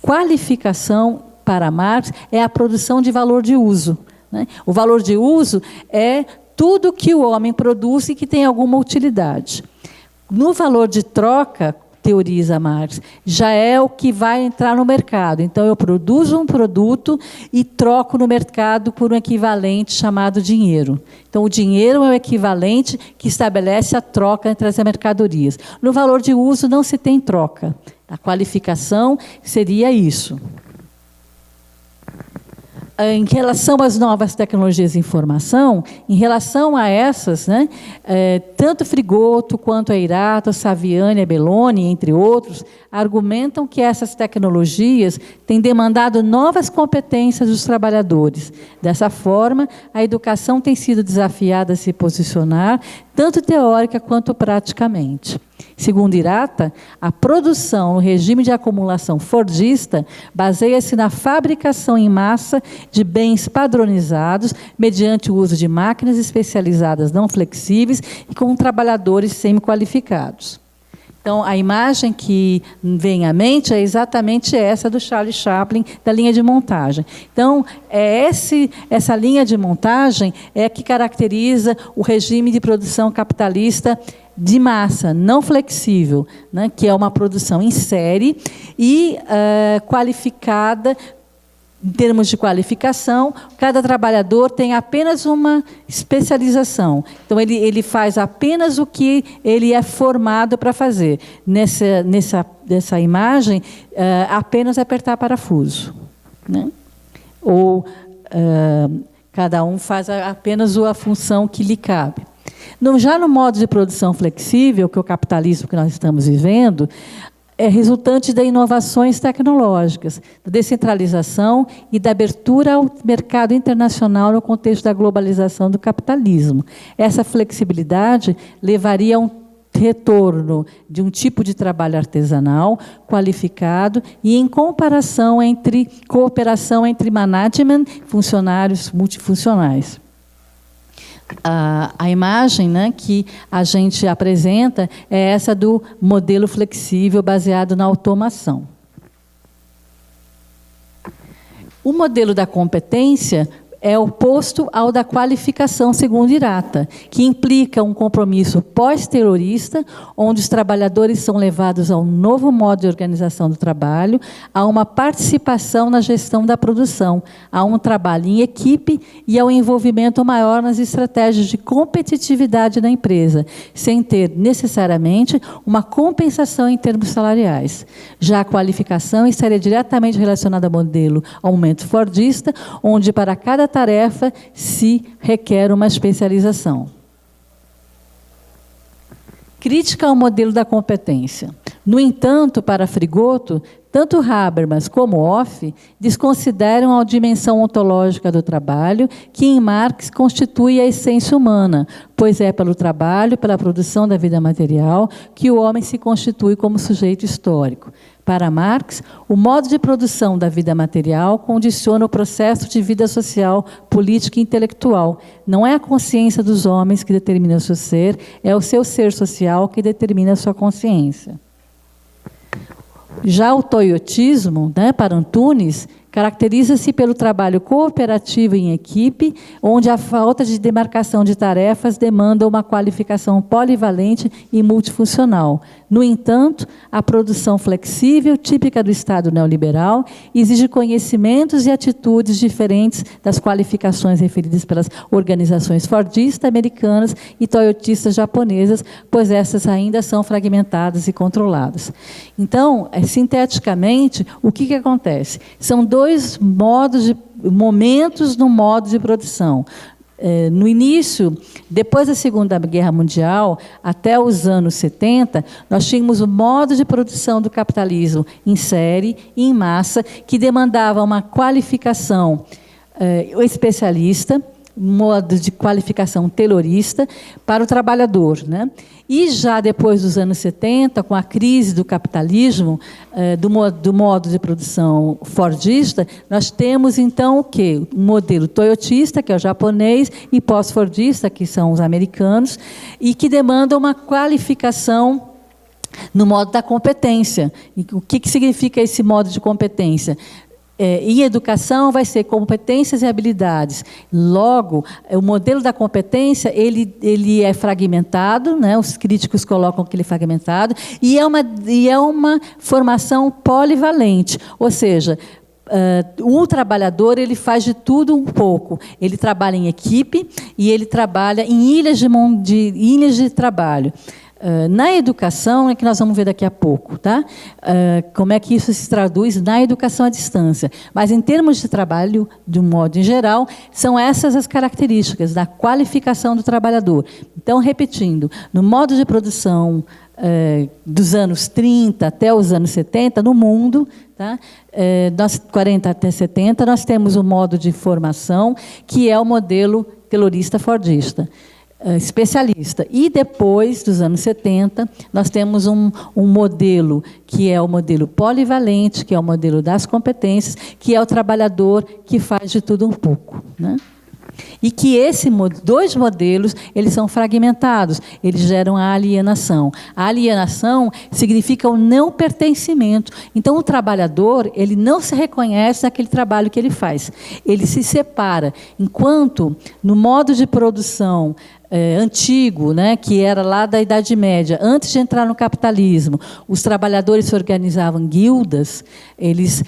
qualificação para Marx é a produção de valor de uso, né? O valor de uso é tudo que o homem produz e que tem alguma utilidade. No valor de troca, teoriza Marx, já é o que vai entrar no mercado. Então, eu produzo um produto e troco no mercado por um equivalente chamado dinheiro. Então, o dinheiro é o equivalente que estabelece a troca entre as mercadorias. No valor de uso, não se tem troca. A qualificação seria isso. Em relação às novas tecnologias de informação, em relação a essas, né, tanto Frigoto quanto a Irato, Saviani, a Belloni, entre outros, argumentam que essas tecnologias têm demandado novas competências dos trabalhadores. Dessa forma, a educação tem sido desafiada a se posicionar, tanto teórica quanto praticamente. Segundo Irata, a produção no regime de acumulação fordista baseia-se na fabricação em massa de bens padronizados mediante o uso de máquinas especializadas não flexíveis e com trabalhadores semi-qualificados. Então, a imagem que vem à mente é exatamente essa do Charlie Chaplin, da linha de montagem. Então, essa linha de montagem é a que caracteriza o regime de produção capitalista de massa, não flexível, né, que é uma produção em série e qualificada. Em termos de qualificação, cada trabalhador tem apenas uma especialização. Então, ele faz apenas o que ele é formado para fazer. Nessa imagem, apenas apertar parafuso, né? Ou cada um faz apenas a função que lhe cabe. Já no modo de produção flexível, que é o capitalismo que nós estamos vivendo, é resultante das inovações tecnológicas, da descentralização e da abertura ao mercado internacional no contexto da globalização do capitalismo. Essa flexibilidade levaria a um retorno de um tipo de trabalho artesanal, qualificado e em cooperação entre management, funcionários multifuncionais. A imagem, né, que a gente apresenta é essa do modelo flexível baseado na automação. O modelo da competência é oposto ao da qualificação, segundo Irata, que implica um compromisso pós-terrorista, onde os trabalhadores são levados a um novo modo de organização do trabalho, a uma participação na gestão da produção, a um trabalho em equipe e ao envolvimento maior nas estratégias de competitividade da empresa, sem ter necessariamente uma compensação em termos salariais. Já a qualificação estaria diretamente relacionada ao modelo aumento fordista, onde para cada tarefa se requer uma especialização. Crítica ao modelo da competência. No entanto, para Frigoto, tanto Habermas como Hoff desconsideram a dimensão ontológica do trabalho, que em Marx constitui a essência humana, pois é pelo trabalho, pela produção da vida material, que o homem se constitui como sujeito histórico. Para Marx, o modo de produção da vida material condiciona o processo de vida social, política e intelectual. Não é a consciência dos homens que determina o seu ser, é o seu ser social que determina a sua consciência. Já o toyotismo, né, para Antunes, caracteriza-se pelo trabalho cooperativo em equipe, onde a falta de demarcação de tarefas demanda uma qualificação polivalente e multifuncional. No entanto, a produção flexível, típica do Estado neoliberal, exige conhecimentos e atitudes diferentes das qualificações referidas pelas organizações fordistas americanas e toyotistas japonesas, pois essas ainda são fragmentadas e controladas. Então, sinteticamente, o que acontece? São dois momentos no modo de produção. No início, depois da Segunda Guerra Mundial, até os anos 70, nós tínhamos o modo de produção do capitalismo em série e em massa, que demandava uma qualificação especialista, modo de qualificação taylorista para o trabalhador, né? E já depois dos anos 70, com a crise do capitalismo, do modo de produção fordista, nós temos então o quê? Um modelo toyotista, que é o japonês, e pós-fordista, que são os americanos, e que demandam uma qualificação no modo da competência. E o que significa esse modo de competência? Em educação vai ser competências e habilidades. Logo, o modelo da competência ele é fragmentado, né? Os críticos colocam que ele é fragmentado, e é uma formação polivalente, ou seja, o trabalhador ele faz de tudo um pouco. Ele trabalha em equipe e ele trabalha em ilhas de trabalho. Na educação, é que nós vamos ver daqui a pouco, tá? Como é que isso se traduz na educação à distância. Mas, em termos de trabalho, de um modo em geral, são essas as características da qualificação do trabalhador. Então, repetindo, no modo de produção dos anos 30 até os anos 70, no mundo, tá? 40 até 70, nós temos o modo de formação, que é o modelo taylorista-fordista. Especialista. E depois dos anos 70, nós temos um modelo que é o modelo polivalente, que é o modelo das competências, que é o trabalhador que faz de tudo um pouco, né? E que dois modelos, eles são fragmentados, eles geram a alienação. A alienação significa o não pertencimento. Então, o trabalhador, ele não se reconhece naquele trabalho que ele faz. Ele se separa. Enquanto, no modo de produção antigo, né, que era lá da Idade Média, antes de entrar no capitalismo, os trabalhadores se organizavam em guildas, eles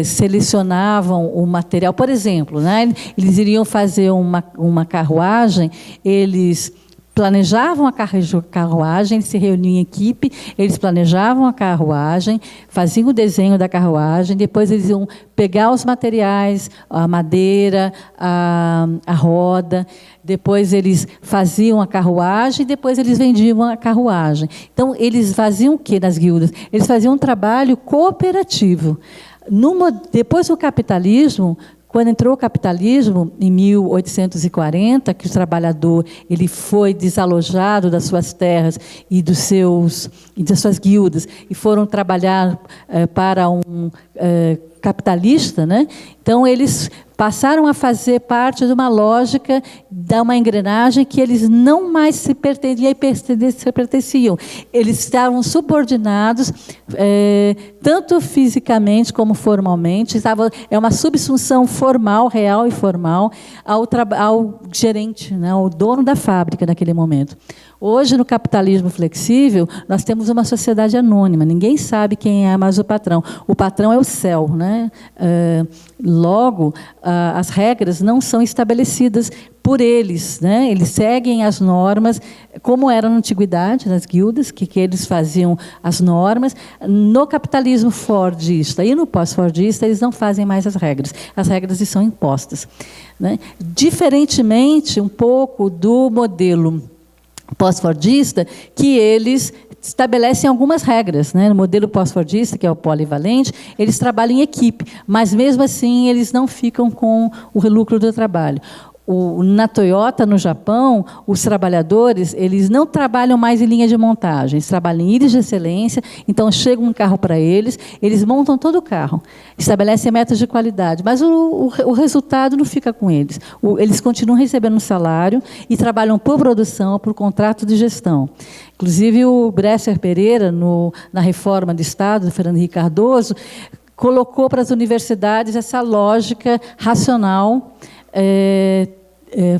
selecionavam o material. Por exemplo, né, eles iriam fazer uma carruagem, eles planejavam a carruagem, eles se reuniam em equipe, eles planejavam a carruagem, faziam o desenho da carruagem, depois eles iam pegar os materiais, a madeira, a roda, depois eles faziam a carruagem, depois eles vendiam a carruagem. Então, eles faziam o quê nas guildas? Eles faziam um trabalho cooperativo. Depois do capitalismo, quando entrou o capitalismo, em 1840, que o trabalhador ele foi desalojado das suas terras e das suas guildas, e foram trabalhar para um capitalista, né? Então, eles passaram a fazer parte de uma lógica, de uma engrenagem que eles não mais se pertenciam. Eles estavam subordinados, tanto fisicamente como formalmente. É uma subsunção formal, real e formal, ao gerente, né, ao dono da fábrica naquele momento. Hoje, no capitalismo flexível, nós temos uma sociedade anônima. Ninguém sabe quem é mais o patrão. O patrão é o céu, né? Logo, as regras não são estabelecidas por eles, né? Eles seguem as normas, como era na antiguidade, nas guildas, que eles faziam as normas. No capitalismo fordista e no pós-fordista, eles não fazem mais as regras. As regras são impostas, né? Diferentemente, um pouco do modelo pós-fordista, que eles estabelecem algumas regras, né? No modelo pós-fordista, que é o polivalente, eles trabalham em equipe, mas, mesmo assim, eles não ficam com o lucro do trabalho. Na Toyota, no Japão, os trabalhadores eles não trabalham mais em linha de montagem, eles trabalham em ilhas de excelência. Então, chega um carro para eles montam todo o carro, estabelecem metas de qualidade, mas o resultado não fica com eles. Eles continuam recebendo um salário e trabalham por produção, por contrato de gestão. Inclusive, o Bresser Pereira, na reforma do Estado, do Fernando Henrique Cardoso, colocou para as universidades essa lógica racional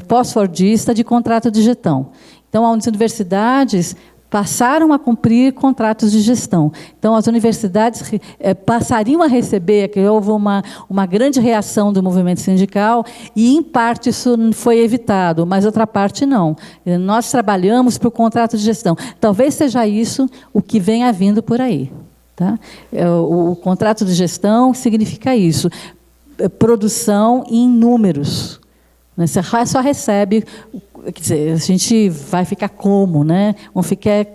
pós-fordista de contrato de gestão. Então, as universidades passaram a cumprir contratos de gestão. Então, as universidades passariam a receber, que houve uma grande reação do movimento sindical, e, em parte, isso foi evitado, mas outra parte não. Nós trabalhamos por contrato de gestão. Talvez seja isso o que venha vindo por aí. Tá? O contrato de gestão significa isso. Produção em números. Você só recebe, quer dizer, a gente vai ficar como, né? Vamos ficar,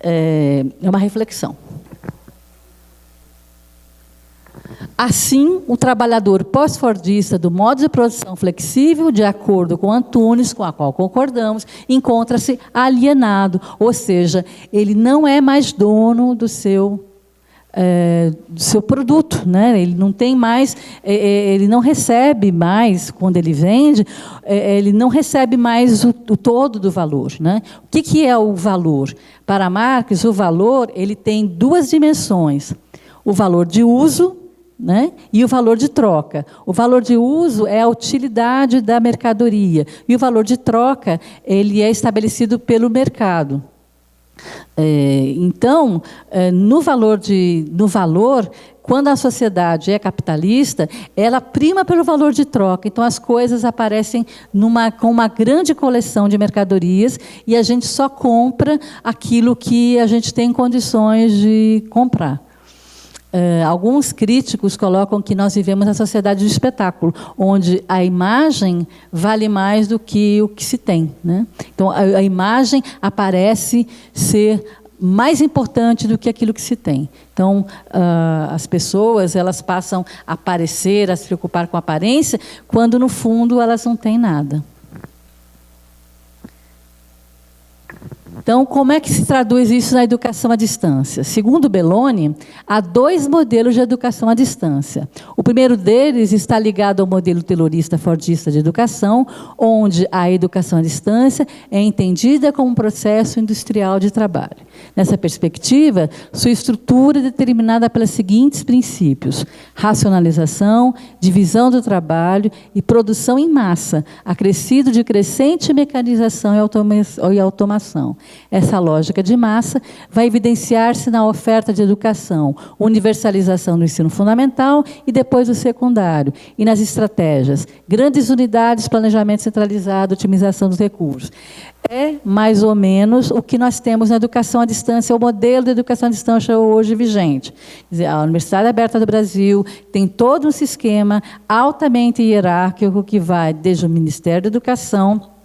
é uma reflexão. Assim, o trabalhador pós-fordista do modo de produção flexível, de acordo com Antunes, com a qual concordamos, encontra-se alienado, ou seja, ele não é mais dono do seu produto, né? Ele não tem mais, ele não recebe mais, quando ele vende, ele não recebe mais o todo do valor, né? O que é o valor? Para Marx, o valor ele tem duas dimensões: o valor de uso, né, e o valor de troca. O valor de uso é a utilidade da mercadoria, e o valor de troca ele é estabelecido pelo mercado. Então, no valor, quando a sociedade é capitalista, ela prima pelo valor de troca. Então, as coisas aparecem com uma grande coleção de mercadorias e a gente só compra aquilo que a gente tem condições de comprar. Alguns críticos colocam que nós vivemos na sociedade do espetáculo, onde a imagem vale mais do que o que se tem, né? Então, a imagem aparece ser mais importante do que aquilo que se tem. Então, as pessoas elas passam a aparecer, a se preocupar com a aparência, quando, no fundo, elas não têm nada. Então, como é que se traduz isso na educação à distância? Segundo Belloni, há 2 modelos de educação à distância. O primeiro deles está ligado ao modelo taylorista-fordista de educação, onde a educação à distância é entendida como um processo industrial de trabalho. Nessa perspectiva, sua estrutura é determinada pelos seguintes princípios: racionalização, divisão do trabalho e produção em massa, acrescido de crescente mecanização e automação. Essa lógica de massa vai evidenciar-se na oferta de educação, universalização do ensino fundamental e depois do secundário, e nas estratégias, grandes unidades, planejamento centralizado, otimização dos recursos. É mais ou menos o que nós temos na educação à distância, o modelo de educação à distância hoje vigente. Quer dizer, a Universidade Aberta do Brasil tem todo um sistema altamente hierárquico que vai desde o Ministério da Educação,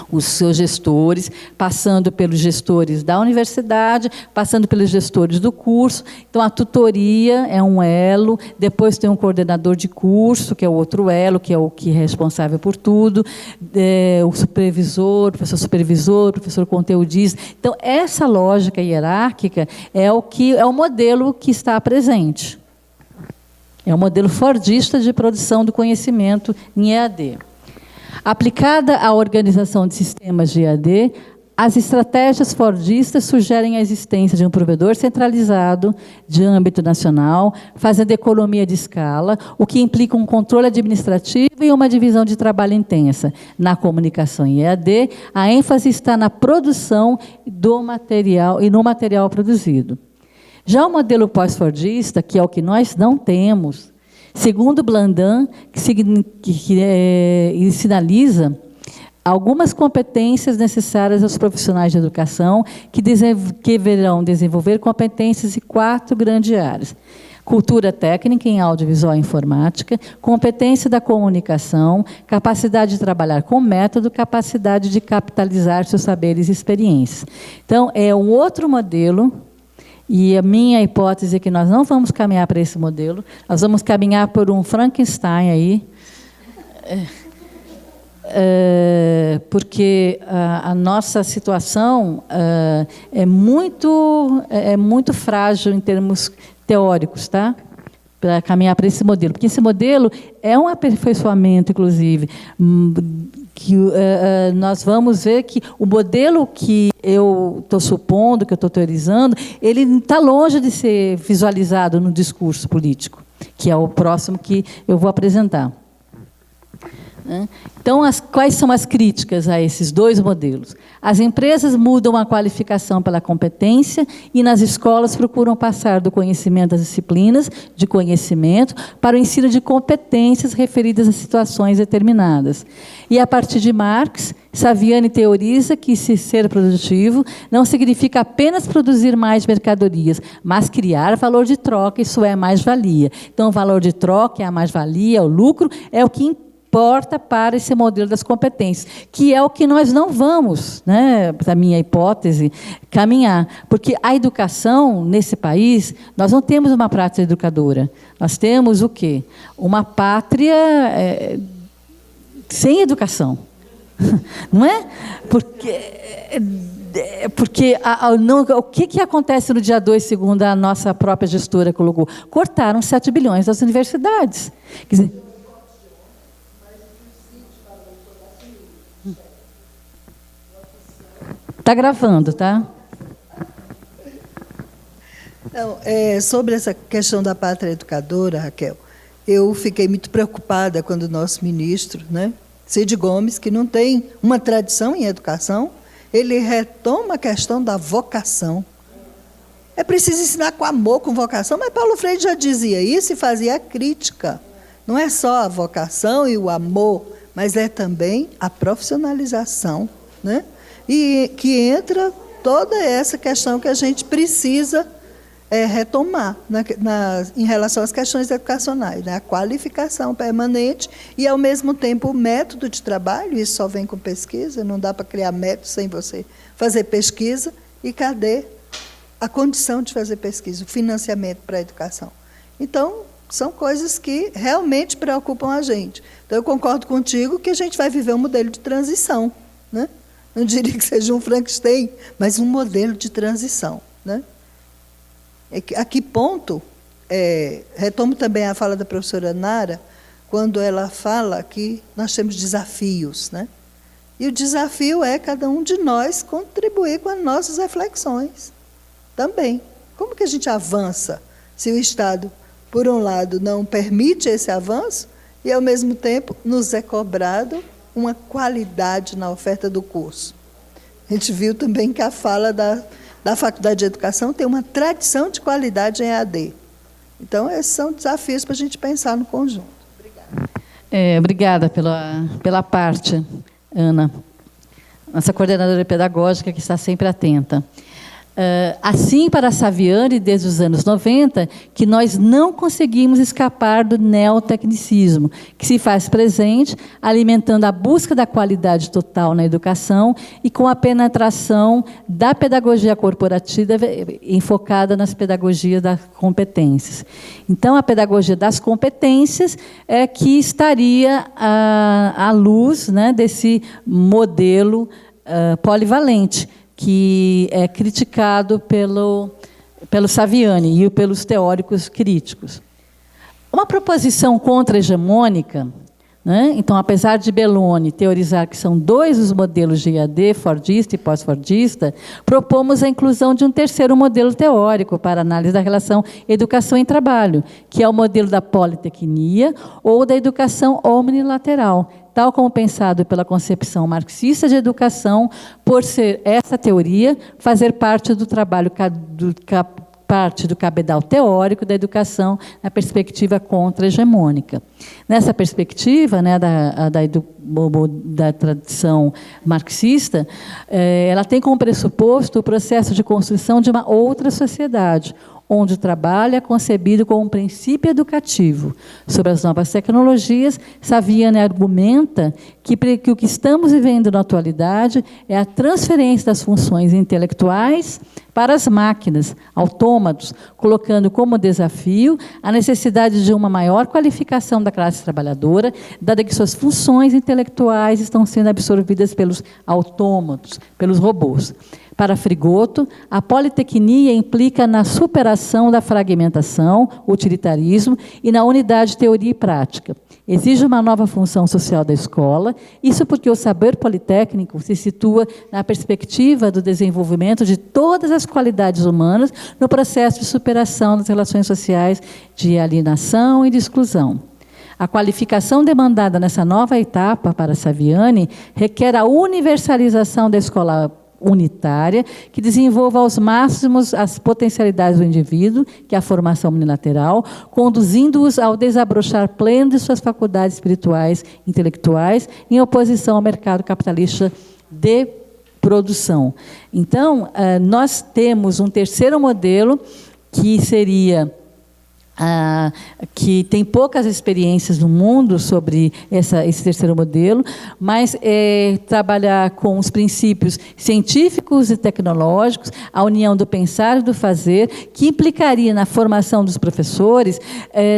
os seus gestores, passando pelos gestores da universidade, passando pelos gestores do curso. Então, a tutoria é um elo, depois tem um coordenador de curso, que é o outro elo, que é o que é responsável por tudo, o supervisor, o professor conteudista. Então, essa lógica hierárquica é o modelo que está presente. É o modelo fordista de produção do conhecimento em EAD. Aplicada à organização de sistemas de EAD, as estratégias fordistas sugerem a existência de um provedor centralizado de âmbito nacional, fazendo economia de escala, o que implica um controle administrativo e uma divisão de trabalho intensa. Na comunicação em EAD, a ênfase está na produção do material e no material produzido. Já o modelo pós-fordista, que é o que nós não temos, segundo Blandin, que sinaliza algumas competências necessárias aos profissionais de educação que deverão desenvolver competências em 4 grandes áreas: cultura técnica em audiovisual e informática, competência da comunicação, capacidade de trabalhar com método, capacidade de capitalizar seus saberes e experiências. Então, é um outro modelo. E a minha hipótese é que nós não vamos caminhar para esse modelo, nós vamos caminhar por um Frankenstein aí, porque a nossa situação é muito frágil em termos teóricos, tá? Para caminhar para esse modelo, porque esse modelo é um aperfeiçoamento, inclusive, que nós vamos ver que o modelo que eu estou supondo, que eu estou teorizando, ele está longe de ser visualizado no discurso político, que é o próximo que eu vou apresentar. Então, quais são as críticas a esses 2 modelos? As empresas mudam a qualificação pela competência e nas escolas procuram passar do conhecimento das disciplinas de conhecimento para o ensino de competências referidas a situações determinadas. E, a partir de Marx, Saviani teoriza que ser produtivo não significa apenas produzir mais mercadorias, mas criar valor de troca, isso é mais-valia. Então, o valor de troca, a mais-valia, o lucro, é o que importa para esse modelo das competências, que é o que nós não vamos, né, para a minha hipótese, caminhar. Porque a educação, nesse país, nós não temos uma pátria educadora. Nós temos o quê? Uma pátria sem educação. Não é? Porque o que acontece no dia 2, segundo a nossa própria gestora colocou? Cortaram 7 bilhões das universidades. Quer dizer, está gravando, tá? Então, sobre essa questão da pátria educadora, Raquel, eu fiquei muito preocupada quando o nosso ministro, né, Cid Gomes, que não tem uma tradição em educação, ele retoma a questão da vocação. É preciso ensinar com amor, com vocação, mas Paulo Freire já dizia isso e fazia a crítica. Não é só a vocação e o amor, mas é também a profissionalização, né? E que entra toda essa questão que a gente precisa retomar em relação às questões educacionais, né? A qualificação permanente e, ao mesmo tempo, o método de trabalho. Isso só vem com pesquisa, não dá para criar método sem você fazer pesquisa. E cadê a condição de fazer pesquisa, o financiamento para a educação? Então, são coisas que realmente preocupam a gente. Então, eu concordo contigo que a gente vai viver um modelo de transição, né? Não diria que seja um Frankenstein, mas um modelo de transição, né? A que ponto, retomo também a fala da professora Nara, quando ela fala que nós temos desafios, né? E o desafio é cada um de nós contribuir com as nossas reflexões também. Como que a gente avança se o Estado, por um lado, não permite esse avanço e, ao mesmo tempo, nos é cobrado uma qualidade na oferta do curso? A gente viu também que a fala da Faculdade de Educação tem uma tradição de qualidade em EAD. Então, esses são desafios para a gente pensar no conjunto. Obrigada. Obrigada pela parte, Ana, nossa coordenadora pedagógica, que está sempre atenta. Assim, para a Saviani, desde os anos 90, que nós não conseguimos escapar do neotecnicismo, que se faz presente, alimentando a busca da qualidade total na educação e com a penetração da pedagogia corporativa enfocada nas pedagogias das competências. Então, a pedagogia das competências é que estaria à luz, né, desse modelo polivalente, que é criticado pelo Saviani e pelos teóricos críticos. Uma proposição contra-hegemônica, né? Então, apesar de Belloni teorizar que são dois os modelos de EAD, fordista e pós-fordista, propomos a inclusão de um terceiro modelo teórico para análise da relação educação e trabalho, que é o modelo da politecnia ou da educação omnilateral, tal como pensado pela concepção marxista de educação, por ser essa teoria fazer parte do trabalho parte do cabedal teórico da educação na perspectiva contra-hegemônica. Nessa perspectiva, né, da tradição marxista, ela tem como pressuposto o processo de construção de uma outra sociedade, onde o trabalho é concebido como um princípio educativo. Sobre as novas tecnologias, Saviani argumenta que o que estamos vivendo na atualidade é a transferência das funções intelectuais para as máquinas, autômatos, colocando como desafio a necessidade de uma maior qualificação da classe trabalhadora, dada que suas funções intelectuais estão sendo absorvidas pelos autômatos, pelos robôs. Para Frigoto, a politecnia implica na superação da fragmentação, utilitarismo e na unidade de teoria e prática. Exige uma nova função social da escola, isso porque o saber politécnico se situa na perspectiva do desenvolvimento de todas as qualidades humanas no processo de superação das relações sociais de alienação e de exclusão. A qualificação demandada nessa nova etapa para Saviani requer a universalização da escola unitária, que desenvolva aos máximos as potencialidades do indivíduo, que é a formação unilateral, conduzindo-os ao desabrochar pleno de suas faculdades espirituais e intelectuais, em oposição ao mercado capitalista de produção. Então, nós temos um terceiro modelo, que seria que tem poucas experiências no mundo sobre esse terceiro modelo, mas trabalhar com os princípios científicos e tecnológicos, a união do pensar e do fazer, que implicaria na formação dos professores,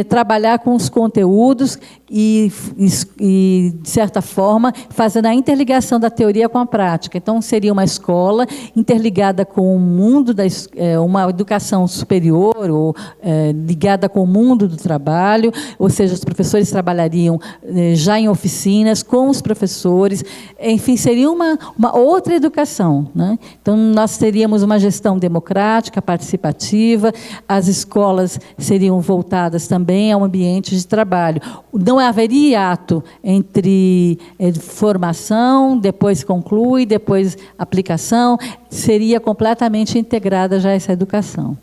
trabalhar com os conteúdos e, de certa forma, fazendo a interligação da teoria com a prática. Então, seria uma escola interligada com o mundo, uma educação superior, ou ligada ligada com o mundo do trabalho, ou seja, os professores trabalhariam já em oficinas com os professores, enfim, seria uma outra educação, né? Então, nós teríamos uma gestão democrática, participativa, as escolas seriam voltadas também ao ambiente de trabalho. Não haveria hiato entre formação, depois conclui, depois aplicação, seria completamente integrada já essa educação.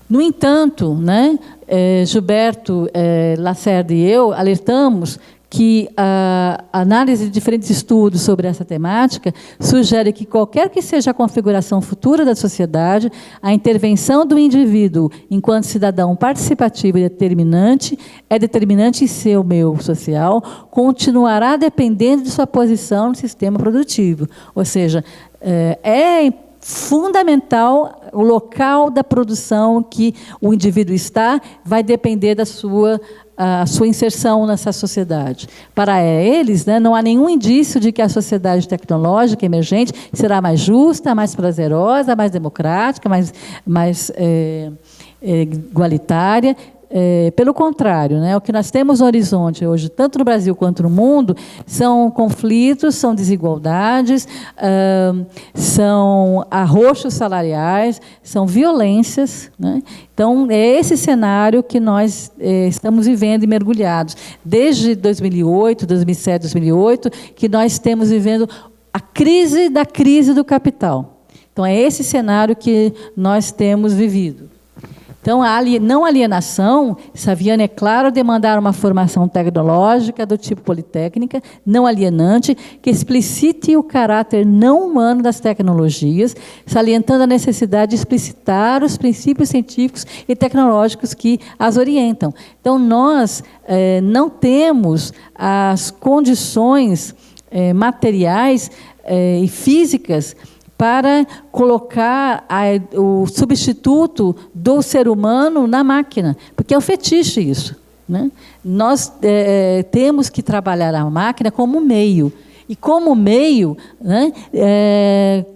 No entanto, né, Gilberto Lacerda e eu alertamos que a análise de diferentes estudos sobre essa temática sugere que qualquer que seja a configuração futura da sociedade, a intervenção do indivíduo enquanto cidadão participativo e determinante, determinante em seu meio social, continuará dependendo de sua posição no sistema produtivo. Ou seja, é fundamental o local da produção que o indivíduo está, vai depender da sua inserção nessa sociedade. Para eles, né, não há nenhum indício de que a sociedade tecnológica emergente será mais justa, mais prazerosa, mais democrática, mais igualitária. Pelo contrário, né, o que nós temos no horizonte hoje, tanto no Brasil quanto no mundo, são conflitos, são desigualdades, são arroxos salariais, são violências, né? Então, é esse cenário que nós estamos vivendo e mergulhados. Desde 2008, 2007, 2008, que nós estamos vivendo a crise da crise do capital. Então, é esse cenário que nós temos vivido. Então, a não alienação, Saviano, é claro, demandar uma formação tecnológica do tipo politécnica, não alienante, que explicite o caráter não humano das tecnologias, salientando a necessidade de explicitar os princípios científicos e tecnológicos que as orientam. Então, nós não temos as condições materiais e físicas para colocar o substituto do ser humano na máquina, porque é um fetiche isso, né? Nós temos que trabalhar a máquina como meio, e como meio, né,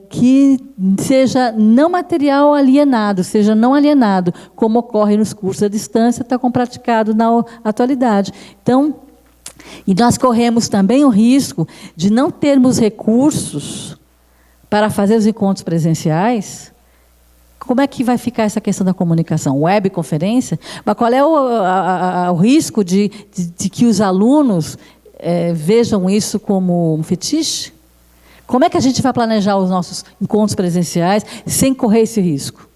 que seja não material alienado, seja não alienado, como ocorre nos cursos à distância, está praticado na atualidade. Então, e nós corremos também o risco de não termos recursos para fazer os encontros presenciais. Como é que vai ficar essa questão da comunicação? Webconferência? Mas qual é o risco de que os alunos vejam isso como um fetiche? Como é que a gente vai planejar os nossos encontros presenciais sem correr esse risco?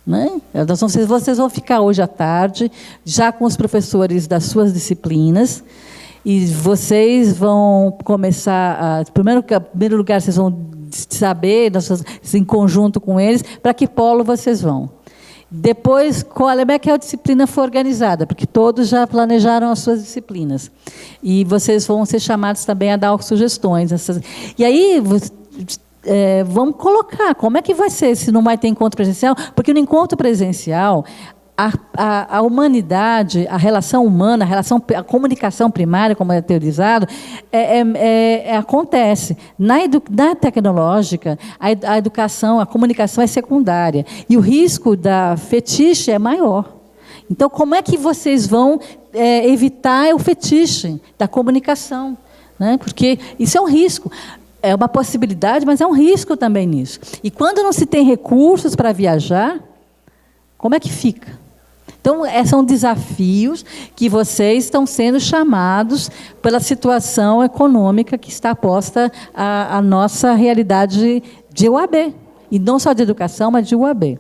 Né? Vocês vão ficar hoje à tarde, já com os professores das suas disciplinas, e vocês vão começar, em primeiro lugar, vocês vão saber, em conjunto com eles, para que polo vocês vão. Depois, qual é que a disciplina for organizada, porque todos já planejaram as suas disciplinas. E vocês vão ser chamados também a dar sugestões. E aí, vamos colocar, como é que vai ser se não vai ter encontro presencial? Porque no encontro presencial, a humanidade, a relação humana, a comunicação primária, como é teorizado, acontece. Na tecnológica, a educação, a comunicação é secundária. E o risco da fetiche é maior. Então, como é que vocês vão evitar o fetiche da comunicação? Né? Porque isso é um risco. É uma possibilidade, mas é um risco também nisso. E quando não se tem recursos para viajar, como é que fica? Então, são desafios que vocês estão sendo chamados pela situação econômica que está posta à nossa realidade de UAB. E não só de educação, mas de UAB.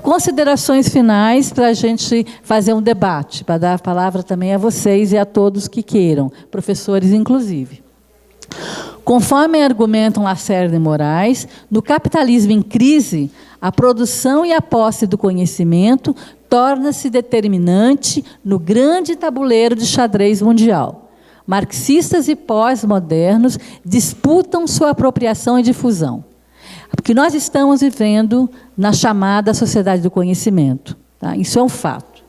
Considerações finais para a gente fazer um debate, para dar a palavra também a vocês e a todos que queiram, professores inclusive. Conforme argumentam Lacerda e Moraes, no capitalismo em crise, a produção e a posse do conhecimento torna-se determinante no grande tabuleiro de xadrez mundial. Marxistas e pós-modernos disputam sua apropriação e difusão. Porque nós estamos vivendo na chamada sociedade do conhecimento. Tá? Isso é um fato.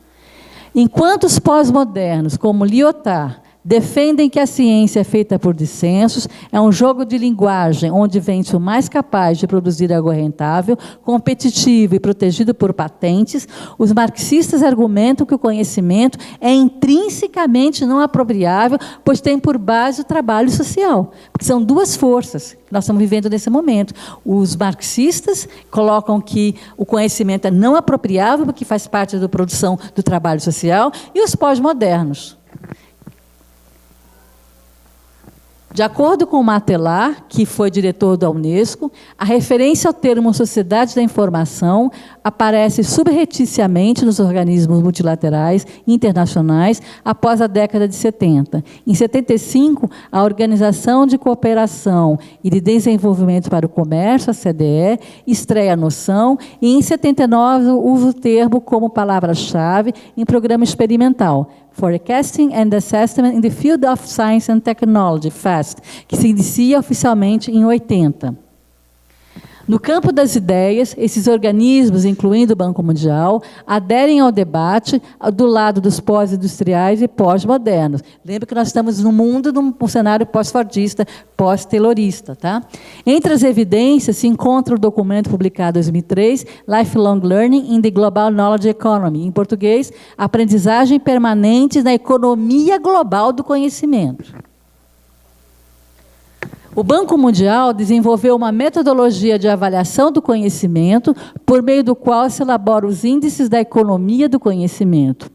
Enquanto os pós-modernos, como Lyotard, Defendem que a ciência é feita por dissensos, é um jogo de linguagem onde vence o mais capaz de produzir algo rentável, competitivo e protegido por patentes. Os marxistas argumentam que o conhecimento é intrinsecamente não apropriável, pois tem por base o trabalho social. Porque são duas forças que nós estamos vivendo nesse momento. Os marxistas colocam que o conhecimento é não apropriável, porque faz parte da produção do trabalho social, e os pós-modernos. De acordo com Matelar, que foi diretor da Unesco, a referência ao termo sociedade da informação aparece subrepticiamente nos organismos multilaterais internacionais após a década de 70. Em 75, a Organização de Cooperação e de Desenvolvimento para o Comércio, a CDE, estreia a noção, e em 79 usa o termo como palavra-chave em programa experimental, Forecasting and Assessment in the Field of Science and Technology, FAST, que se inicia oficialmente em 80. No campo das ideias, esses organismos, incluindo o Banco Mundial, aderem ao debate do lado dos pós-industriais e pós-modernos. Lembra que nós estamos no mundo de um cenário pós-fordista, pós-taylorista. Tá? Entre as evidências se encontra o documento publicado em 2003, Lifelong Learning in the Global Knowledge Economy, em português, Aprendizagem Permanente na Economia Global do Conhecimento. O Banco Mundial desenvolveu uma metodologia de avaliação do conhecimento, por meio do qual se elabora os índices da economia do conhecimento.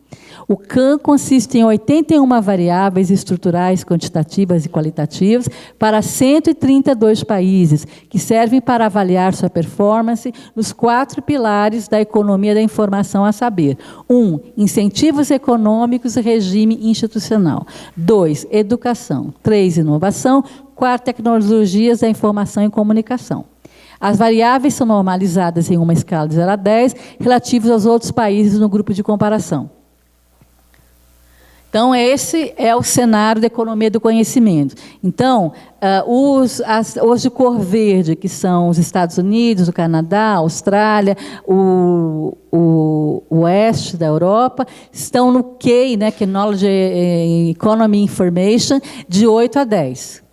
O CAN consiste em 81 variáveis estruturais, quantitativas e qualitativas para 132 países, que servem para avaliar sua performance nos 4 pilares da economia da informação, a saber: 1. Incentivos econômicos e regime institucional. 2. Educação. 3. Inovação. 4. Tecnologias da informação e comunicação. As variáveis são normalizadas em uma escala de 0 a 10, relativas aos outros países no grupo de comparação. Então, esse é o cenário da economia do conhecimento. Então, os de cor verde, que são os Estados Unidos, o Canadá, a Austrália, o oeste da Europa, estão no KEI, né, que é Knowledge Economy Information, de 8 a 10.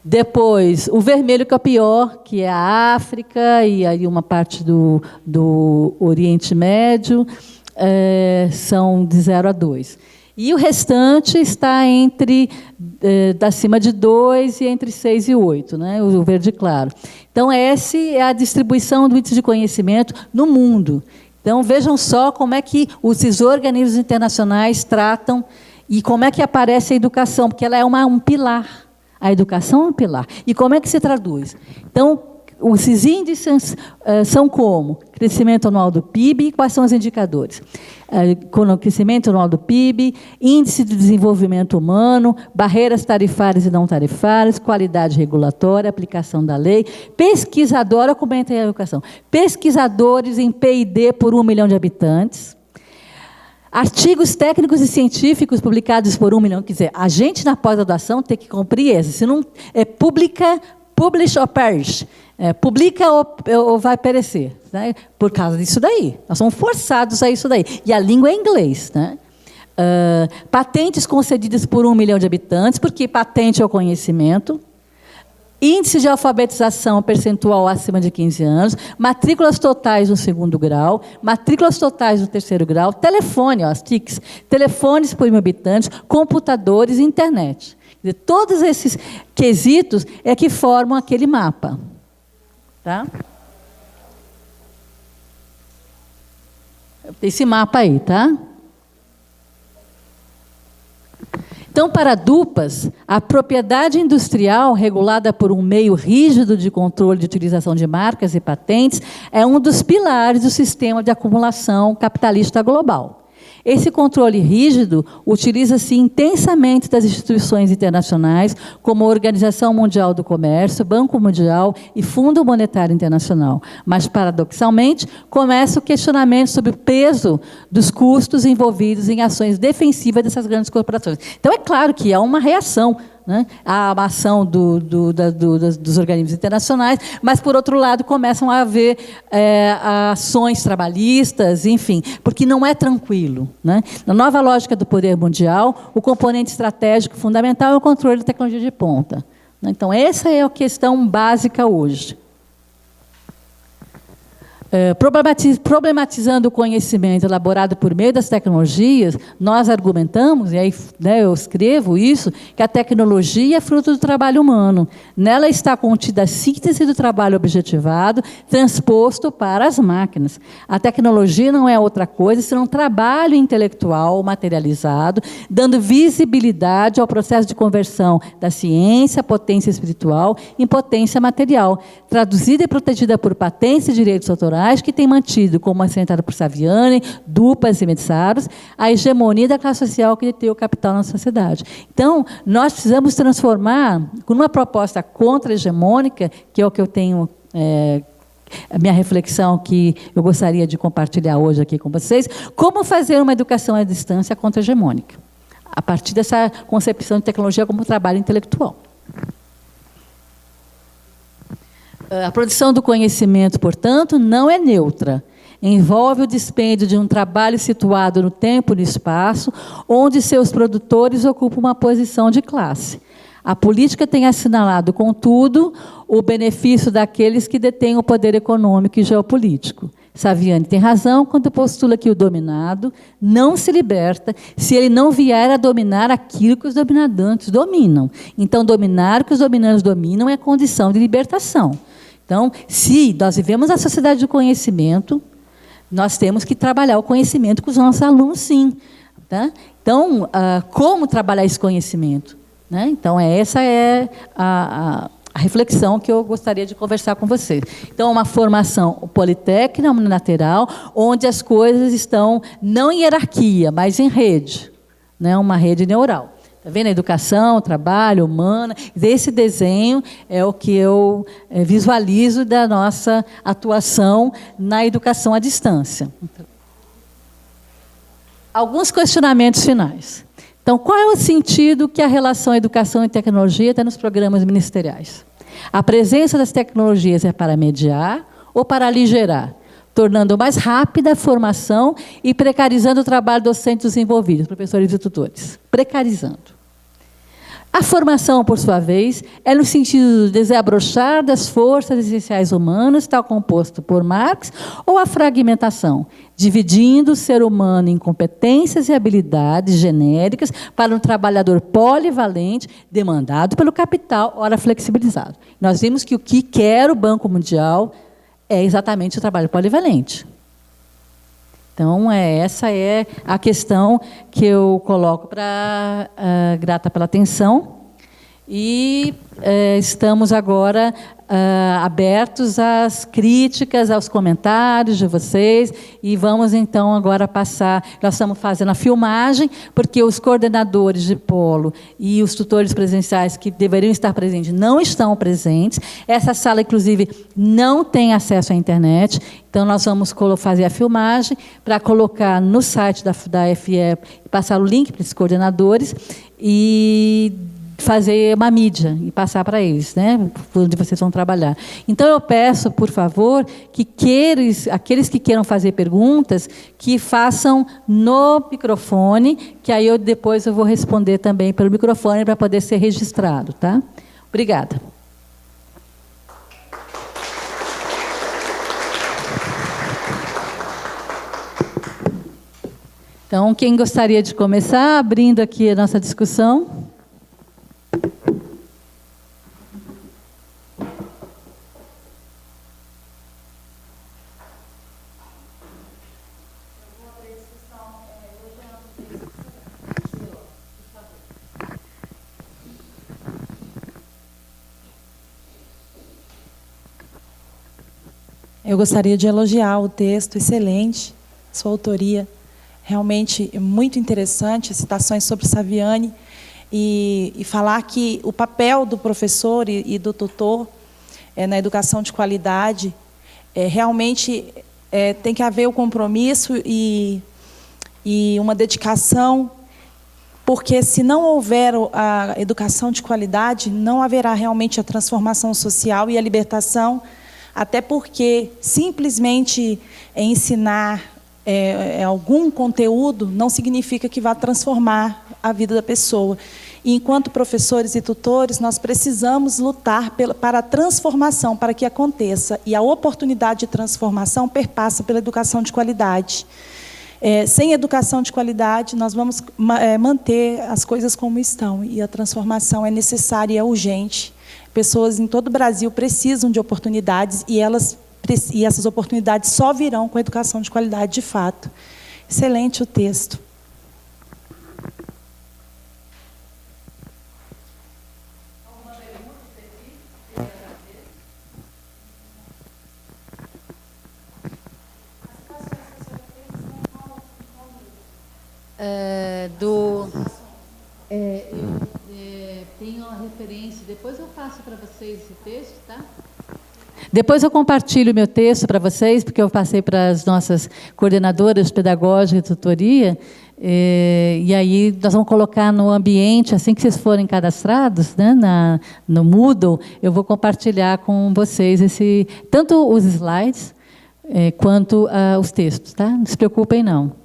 Depois, o vermelho, que é o pior, que é a África e aí uma parte do Oriente Médio, são de 0 a 2. E o restante está acima de 2 e entre 6 e 8, né? O verde claro. Então, essa é a distribuição do índice de conhecimento no mundo. Então, vejam só como é que esses organismos internacionais tratam e como é que aparece a educação, porque ela é um pilar. A educação é um pilar. E como é que se traduz? Então, esses índices são como? Crescimento anual do PIB, quais são os indicadores? Crescimento anual do PIB, índice de desenvolvimento humano, barreiras tarifárias e não tarifárias, qualidade regulatória, aplicação da lei, pesquisadora, comenta aí a educação, pesquisadores em P&D por 1 milhão de habitantes, artigos técnicos e científicos publicados por 1 milhão. Quer dizer, a gente na pós-graduação tem que cumprir esse. Se não publish or perish. Publica ou vai perecer. Né? Por causa disso daí. Nós somos forçados a isso daí. E a língua é inglês. Né? Patentes concedidas por 1 milhão de habitantes, porque patente é o conhecimento. Índice de alfabetização percentual acima de 15 anos, matrículas totais no 2º grau, matrículas totais no 3º grau, telefone, as TICs, telefones por 1.000 habitantes, computadores e internet. Quer dizer, todos esses quesitos é que formam aquele mapa. Tá? Esse mapa aí, tá? Então, para DUPAS, a propriedade industrial, regulada por um meio rígido de controle de utilização de marcas e patentes, é um dos pilares do sistema de acumulação capitalista global. Esse controle rígido utiliza-se intensamente das instituições internacionais, como a Organização Mundial do Comércio, Banco Mundial e Fundo Monetário Internacional. Mas, paradoxalmente, começa o questionamento sobre o peso dos custos envolvidos em ações defensivas dessas grandes corporações. Então, é claro que há uma reação né, a ação dos organismos internacionais, mas, por outro lado, começam a haver ações trabalhistas, enfim, porque não é tranquilo, né? Na nova lógica do poder mundial, o componente estratégico fundamental é o controle da tecnologia de ponta. Então, essa é a questão básica hoje. Problematizando o conhecimento elaborado por meio das tecnologias, nós argumentamos, e aí, né, eu escrevo isso, que a tecnologia é fruto do trabalho humano. Nela está contida a síntese do trabalho objetivado, transposto para as máquinas. A tecnologia não é outra coisa senão um trabalho intelectual materializado, dando visibilidade ao processo de conversão da ciência, potência espiritual, em potência material, traduzida e protegida por patentes e direitos autorais, que tem mantido, como assentado por Saviani, Dupas e Metsaros, a hegemonia da classe social que detém o capital na sociedade. Então, nós precisamos transformar, com uma proposta contra-hegemônica, que é o que eu tenho, a minha reflexão que eu gostaria de compartilhar hoje aqui com vocês, como fazer uma educação à distância contra-hegemônica, a partir dessa concepção de tecnologia como trabalho intelectual. A produção do conhecimento, portanto, não é neutra. Envolve o dispêndio de um trabalho situado no tempo e no espaço, onde seus produtores ocupam uma posição de classe. A política tem assinalado, contudo, o benefício daqueles que detêm o poder econômico e geopolítico. Saviani tem razão quando postula que o dominado não se liberta se ele não vier a dominar aquilo que os dominantes dominam. Então, dominar o que os dominantes dominam é condição de libertação. Então, se nós vivemos a sociedade do conhecimento, nós temos que trabalhar o conhecimento com os nossos alunos, sim. Tá? Então, como trabalhar esse conhecimento? Né? Então, essa é a reflexão que eu gostaria de conversar com vocês. Então, uma formação politécnica, unilateral, onde as coisas estão não em hierarquia, mas em rede, né? Uma rede neural. Está vendo? A educação, o trabalho, humana. Esse desenho é o que eu visualizo da nossa atuação na educação à distância. Alguns questionamentos finais. Então, qual é o sentido que a relação educação e tecnologia tem nos programas ministeriais? A presença das tecnologias é para mediar ou para aligerar, tornando mais rápida a formação e precarizando o trabalho docente dos envolvidos, professores e tutores. Precarizando. A formação, por sua vez, é no sentido de desabrochar das forças essenciais humanas, tal composto por Marx, ou a fragmentação, dividindo o ser humano em competências e habilidades genéricas para um trabalhador polivalente, demandado pelo capital, ora flexibilizado. Nós vimos que o que quer o Banco Mundial é exatamente o trabalho polivalente. Então, essa é a questão que eu coloco para grata pela atenção. E estamos agora abertos às críticas, aos comentários de vocês, e vamos então agora passar, nós estamos fazendo a filmagem, porque os coordenadores de polo e os tutores presenciais que deveriam estar presentes não estão presentes. Essa sala, inclusive, não tem acesso à internet, então nós vamos fazer a filmagem para colocar no site da FE, passar o link para esses coordenadores e fazer uma mídia e passar para eles, né, onde vocês vão trabalhar. Então, eu peço, por favor, que aqueles que queiram fazer perguntas, que façam no microfone, que aí depois eu vou responder também pelo microfone para poder ser registrado. Tá? Obrigada. Então, quem gostaria de começar, abrindo aqui a nossa discussão? Eu gostaria de elogiar o texto, excelente, sua autoria, realmente muito interessante, citações sobre Saviani, e falar que o papel do professor e do tutor na educação de qualidade, realmente tem que haver o compromisso e uma dedicação porque se não houver a educação de qualidade, não haverá realmente a transformação social e a libertação, até porque simplesmente ensinar algum conteúdo não significa que vá transformar a vida da pessoa. E, enquanto professores e tutores, nós precisamos lutar para a transformação, para que aconteça. E a oportunidade de transformação perpassa pela educação de qualidade. Sem educação de qualidade, nós vamos manter as coisas como estão. E a transformação é necessária e é urgente. Pessoas em todo o Brasil precisam de oportunidades e essas oportunidades só virão com a educação de qualidade de fato. Excelente o texto. Tenho a referência, depois eu passo para vocês esse texto, tá? Depois eu compartilho o meu texto para vocês, porque eu passei para as nossas coordenadoras pedagógicas e tutoria, e aí nós vamos colocar no ambiente, assim que vocês forem cadastrados, né, no Moodle, eu vou compartilhar com vocês tanto os slides quanto os textos, tá? Não se preocupem, não.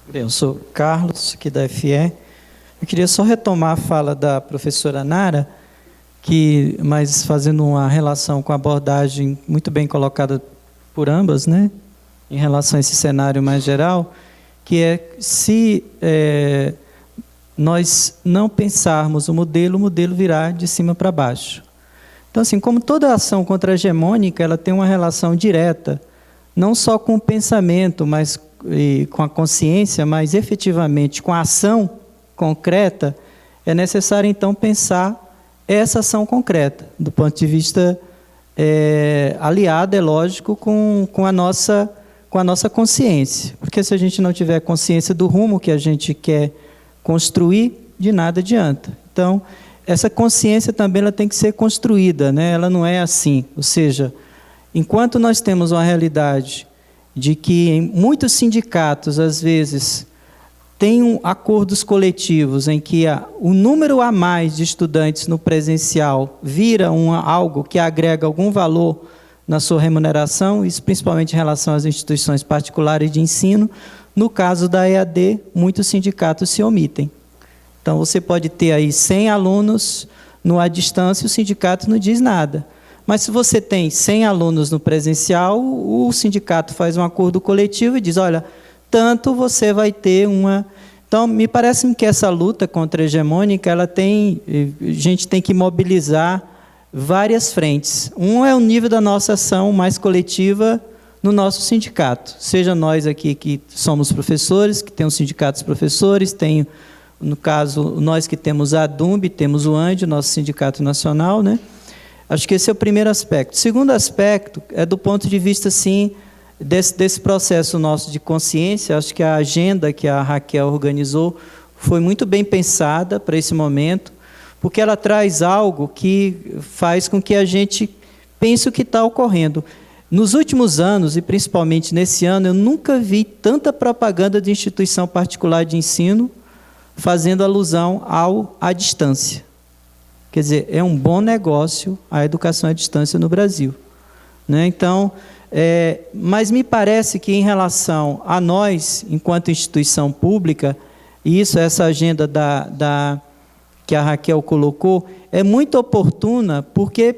Bem, eu sou Carlos, aqui da FE. Eu queria só retomar a fala da professora Nara, mas fazendo uma relação com a abordagem muito bem colocada por ambas, né, em relação a esse cenário mais geral, que se nós não pensarmos o modelo virá de cima para baixo. Então, assim, como toda ação contra-hegemônica, ela tem uma relação direta, não só com o pensamento, mas com a consciência, mas efetivamente com a ação concreta, é necessário então pensar essa ação concreta, do ponto de vista aliado, é lógico, com a nossa consciência. Porque se a gente não tiver consciência do rumo que a gente quer construir, de nada adianta. Então, essa consciência também ela tem que ser construída, né? Ela não é assim. Ou seja, enquanto nós temos uma realidade de que em muitos sindicatos, às vezes, tem acordos coletivos em que o número a mais de estudantes no presencial vira algo que agrega algum valor na sua remuneração, isso principalmente em relação às instituições particulares de ensino. No caso da EAD, muitos sindicatos se omitem. Então, você pode ter aí 100 alunos à distância e o sindicato não diz nada. Mas se você tem 100 alunos no presencial, o sindicato faz um acordo coletivo e diz, olha, tanto você vai ter uma... Então, me parece que essa luta contra-hegemônica, a gente tem que mobilizar várias frentes. Um é o nível da nossa ação mais coletiva no nosso sindicato. Seja nós aqui que somos professores, que temos sindicatos professores, no caso, nós que temos a ADUMB, temos o ANDE, nosso sindicato nacional, né? Acho que esse é o primeiro aspecto. O segundo aspecto é do ponto de vista, sim, desse processo nosso de consciência. Acho que a agenda que a Raquel organizou foi muito bem pensada para esse momento, porque ela traz algo que faz com que a gente pense o que está ocorrendo. Nos últimos anos, e principalmente nesse ano, eu nunca vi tanta propaganda de instituição particular de ensino fazendo alusão à distância. Quer dizer, é um bom negócio a educação à distância no Brasil, né? Então, mas me parece que em relação a nós, enquanto instituição pública, e essa agenda que a Raquel colocou, é muito oportuna, porque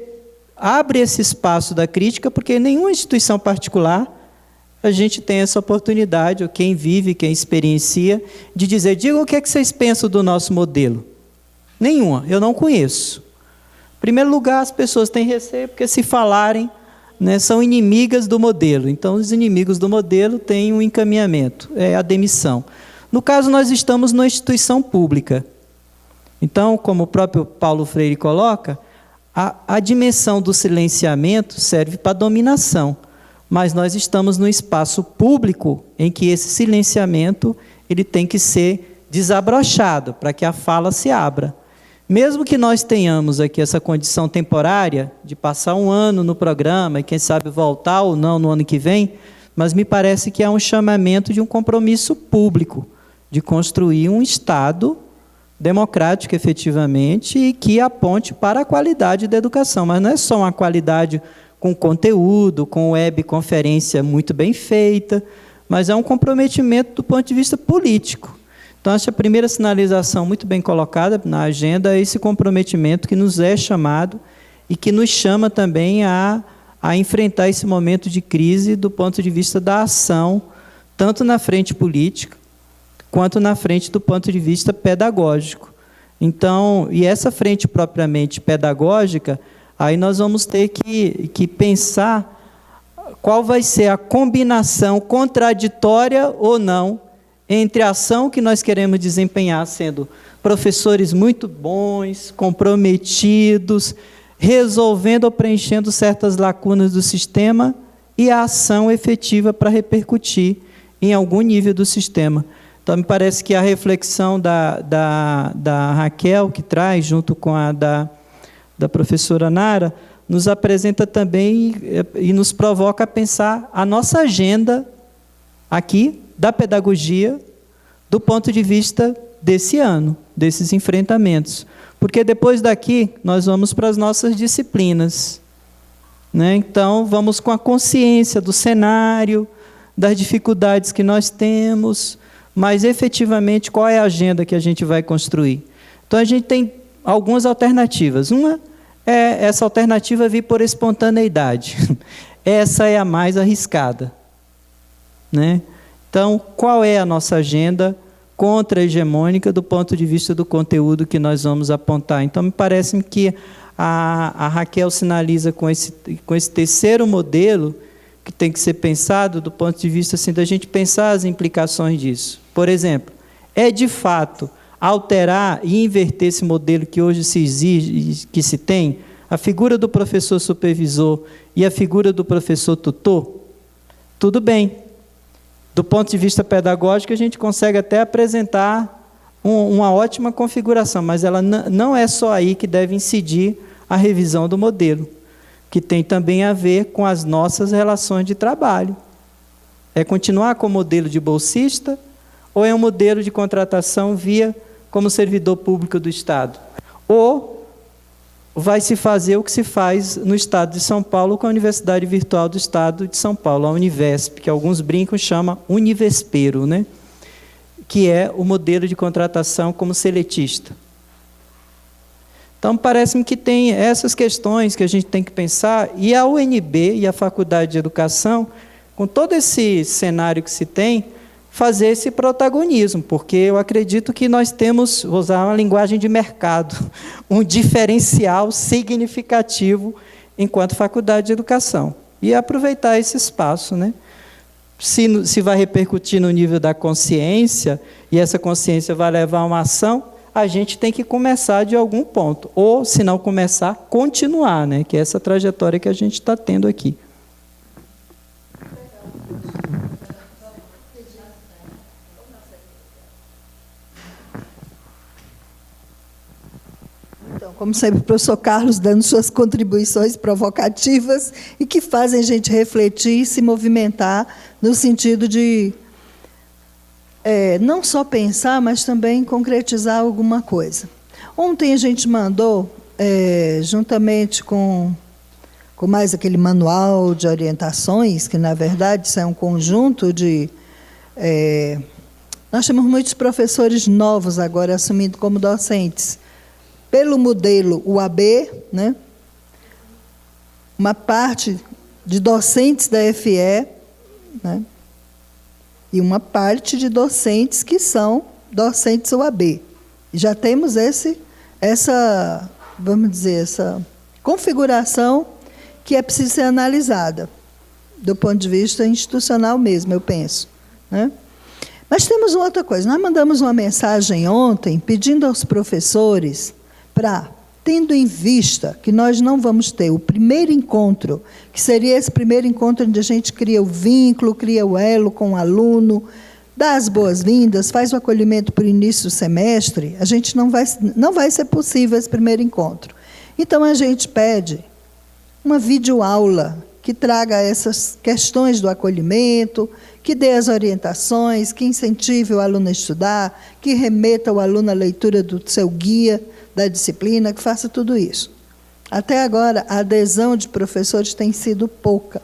abre esse espaço da crítica, porque nenhuma instituição particular a gente tem essa oportunidade, ou quem vive, quem experiencia, de dizer, diga o que é que vocês pensam do nosso modelo. Nenhuma, eu não conheço. Em primeiro lugar, as pessoas têm receio, porque se falarem, né, são inimigas do modelo. Então, os inimigos do modelo têm um encaminhamento, é a demissão. No caso, nós estamos numa instituição pública. Então, como o próprio Paulo Freire coloca, a dimensão do silenciamento serve para a dominação, mas nós estamos num espaço público em que esse silenciamento ele tem que ser desabrochado para que a fala se abra. Mesmo que nós tenhamos aqui essa condição temporária de passar um ano no programa e, quem sabe, voltar ou não no ano que vem, mas me parece que é um chamamento de um compromisso público, de construir um Estado democrático, efetivamente, e que aponte para a qualidade da educação. Mas não é só uma qualidade com conteúdo, com webconferência muito bem feita, mas é um comprometimento do ponto de vista político. Então, acho que a primeira sinalização muito bem colocada na agenda é esse comprometimento que nos é chamado e que nos chama também a enfrentar esse momento de crise do ponto de vista da ação, tanto na frente política, quanto na frente do ponto de vista pedagógico. Então, e essa frente propriamente pedagógica, aí nós vamos ter que pensar qual vai ser a combinação contraditória ou não entre a ação que nós queremos desempenhar, sendo professores muito bons, comprometidos, resolvendo ou preenchendo certas lacunas do sistema, e a ação efetiva para repercutir em algum nível do sistema. Então, me parece que a reflexão da Raquel, que traz, junto com a da professora Nara, nos apresenta também e nos provoca a pensar a nossa agenda aqui, da pedagogia, do ponto de vista desse ano, desses enfrentamentos. Porque depois daqui, nós vamos para as nossas disciplinas, né? Então, vamos com a consciência do cenário, das dificuldades que nós temos, mas, efetivamente, qual é a agenda que a gente vai construir? Então, a gente tem algumas alternativas. Uma é essa alternativa vir por espontaneidade. Essa é a mais arriscada, né? Então, qual é a nossa agenda contra-hegemônica do ponto de vista do conteúdo que nós vamos apontar? Então, me parece que a Raquel sinaliza com esse terceiro modelo que tem que ser pensado do ponto de vista assim, da gente pensar as implicações disso. Por exemplo, é de fato alterar e inverter esse modelo que hoje se exige, que se tem, a figura do professor supervisor e a figura do professor tutor? Tudo bem. Do ponto de vista pedagógico, a gente consegue até apresentar uma ótima configuração, mas ela não é só aí que deve incidir a revisão do modelo, que tem também a ver com as nossas relações de trabalho. É continuar com o modelo de bolsista ou é um modelo de contratação via como servidor público do Estado? Ou vai se fazer o que se faz no Estado de São Paulo com a Universidade Virtual do Estado de São Paulo, a Univesp, que alguns brincam chama Univespero, né? Que é o modelo de contratação como seletista. Então, parece-me que tem essas questões que a gente tem que pensar, e a UNB e a Faculdade de Educação, com todo esse cenário que se tem, fazer esse protagonismo, porque eu acredito que nós temos, vou usar uma linguagem de mercado, um diferencial significativo enquanto faculdade de educação. E aproveitar esse espaço, né? Se vai repercutir no nível da consciência, e essa consciência vai levar a uma ação, a gente tem que começar de algum ponto. Ou, se não começar, continuar, né? Que é essa trajetória que a gente está tendo aqui. Então, como sempre, o professor Carlos dando suas contribuições provocativas e que fazem a gente refletir e se movimentar no sentido de não só pensar, mas também concretizar alguma coisa. Ontem a gente mandou, juntamente com mais aquele manual de orientações, que, na verdade, isso é um conjunto de... nós temos muitos professores novos agora assumindo como docentes, pelo modelo UAB, né? Uma parte de docentes da FE, né? E uma parte de docentes que são docentes UAB. E já temos essa, vamos dizer, essa configuração que é preciso ser analisada, do ponto de vista institucional mesmo, eu penso, né? Mas temos uma outra coisa. Nós mandamos uma mensagem ontem pedindo aos professores para, tendo em vista que nós não vamos ter o primeiro encontro, que seria esse primeiro encontro onde a gente cria o vínculo, cria o elo com o aluno, dá as boas-vindas, faz o acolhimento para o início do semestre, a gente não vai ser possível esse primeiro encontro. Então, a gente pede uma videoaula que traga essas questões do acolhimento, que dê as orientações, que incentive o aluno a estudar, que remeta o aluno à leitura do seu guia da disciplina, que faça tudo isso. Até agora, a adesão de professores tem sido pouca.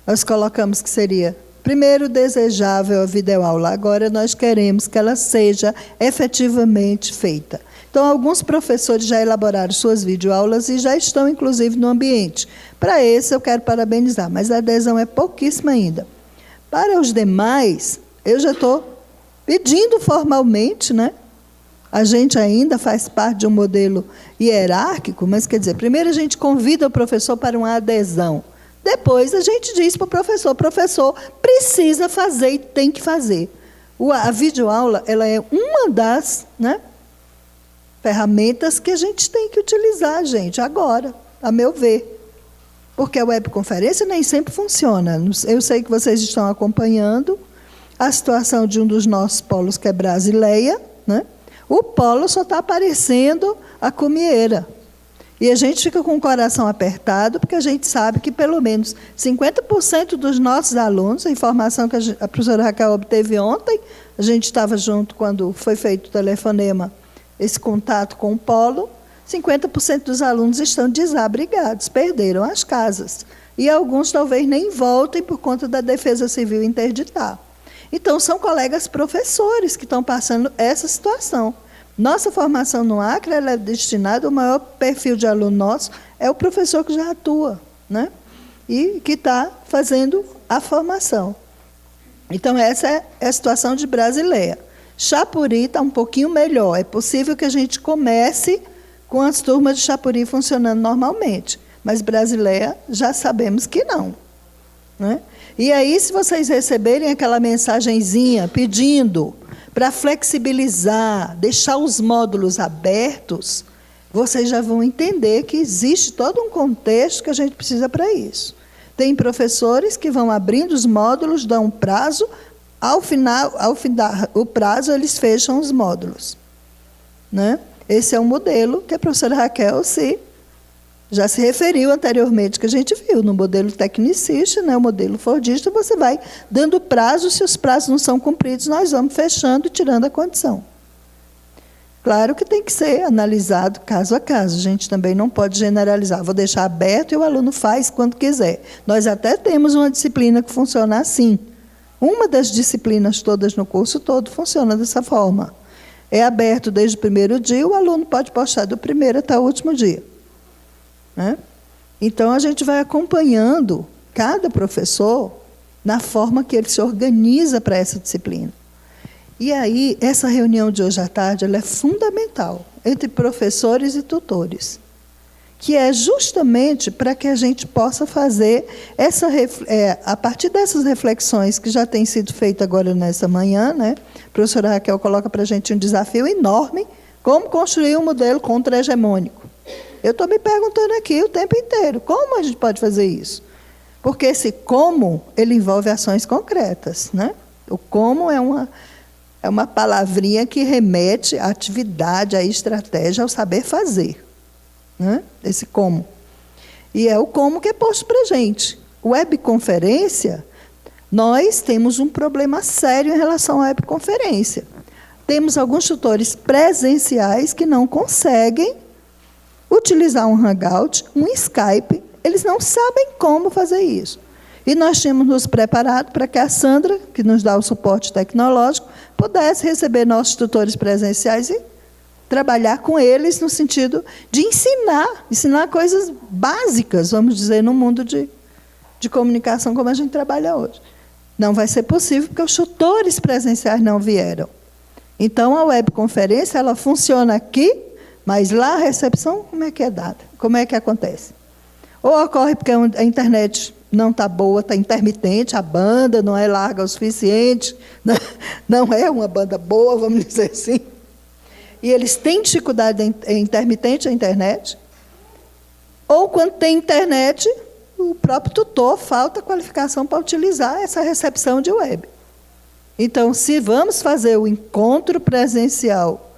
Nós colocamos que seria, primeiro, desejável a videoaula. Agora, nós queremos que ela seja efetivamente feita. Então, alguns professores já elaboraram suas videoaulas e já estão, inclusive, no ambiente. Para esse, eu quero parabenizar, mas a adesão é pouquíssima ainda. Para os demais, eu já estou pedindo formalmente, né? A gente ainda faz parte de um modelo hierárquico, mas, quer dizer, primeiro a gente convida o professor para uma adesão. Depois, a gente diz para o professor precisa fazer e tem que fazer. A videoaula, ela é uma das, né, ferramentas que a gente tem que utilizar, gente, agora, a meu ver. Porque a webconferência nem sempre funciona. Eu sei que vocês estão acompanhando a situação de um dos nossos polos, que é Brasileia, né? O polo só está aparecendo a cumieira. E a gente fica com o coração apertado, porque a gente sabe que pelo menos 50% dos nossos alunos, a informação que a professora Raquel obteve ontem, a gente estava junto quando foi feito o telefonema, esse contato com o polo, 50% dos alunos estão desabrigados, perderam as casas. E alguns talvez nem voltem por conta da Defesa Civil interditar. Então, são colegas professores que estão passando essa situação. Nossa formação no Acre ela é destinada, o maior perfil de aluno nosso é o professor que já atua, né? E que está fazendo a formação. Então, essa é a situação de Brasileia. Chapuri está um pouquinho melhor. É possível que a gente comece com as turmas de Chapuri funcionando normalmente, mas Brasileia já sabemos que não, né? E aí, se vocês receberem aquela mensagenzinha pedindo para flexibilizar, deixar os módulos abertos, vocês já vão entender que existe todo um contexto que a gente precisa para isso. Tem professores que vão abrindo os módulos, dão um prazo, ao findar o prazo, eles fecham os módulos, né? Esse é um modelo que a professora Raquel já se referiu anteriormente, que a gente viu no modelo tecnicista, né, o modelo fordista, você vai dando prazo, se os prazos não são cumpridos, nós vamos fechando e tirando a condição. Claro que tem que ser analisado caso a caso, a gente também não pode generalizar, vou deixar aberto e o aluno faz quando quiser. Nós até temos uma disciplina que funciona assim. Uma das disciplinas todas no curso todo funciona dessa forma. É aberto desde o primeiro dia, o aluno pode postar do primeiro até o último dia, né? Então, a gente vai acompanhando cada professor na forma que ele se organiza para essa disciplina. E aí, essa reunião de hoje à tarde ela é fundamental entre professores e tutores, que é justamente para que a gente possa fazer, a partir dessas reflexões que já têm sido feitas agora nessa manhã, né? A professora Raquel coloca para a gente um desafio enorme, como construir um modelo contra-hegemônico. Eu estou me perguntando aqui o tempo inteiro, como a gente pode fazer isso? Porque esse como, ele envolve ações concretas, né? O como é uma palavrinha que remete à atividade, à estratégia, ao saber fazer, né? Esse como. E é o como que é posto para a gente. Webconferência, nós temos um problema sério em relação à webconferência. Temos alguns tutores presenciais que não conseguem utilizar um Hangout, um Skype, eles não sabem como fazer isso. E nós tínhamos nos preparado para que a Sandra, que nos dá o suporte tecnológico, pudesse receber nossos tutores presenciais e trabalhar com eles no sentido de ensinar coisas básicas, vamos dizer, no mundo de comunicação como a gente trabalha hoje. Não vai ser possível porque os tutores presenciais não vieram. Então, a webconferência ela funciona aqui, mas lá a recepção, como é que é dada? Como é que acontece? Ou ocorre porque a internet não está boa, está intermitente, a banda não é larga o suficiente, não é uma banda boa, vamos dizer assim. E eles têm dificuldade intermitente a internet. Ou quando tem internet, o próprio tutor falta qualificação para utilizar essa recepção de web. Então, se vamos fazer o encontro presencial,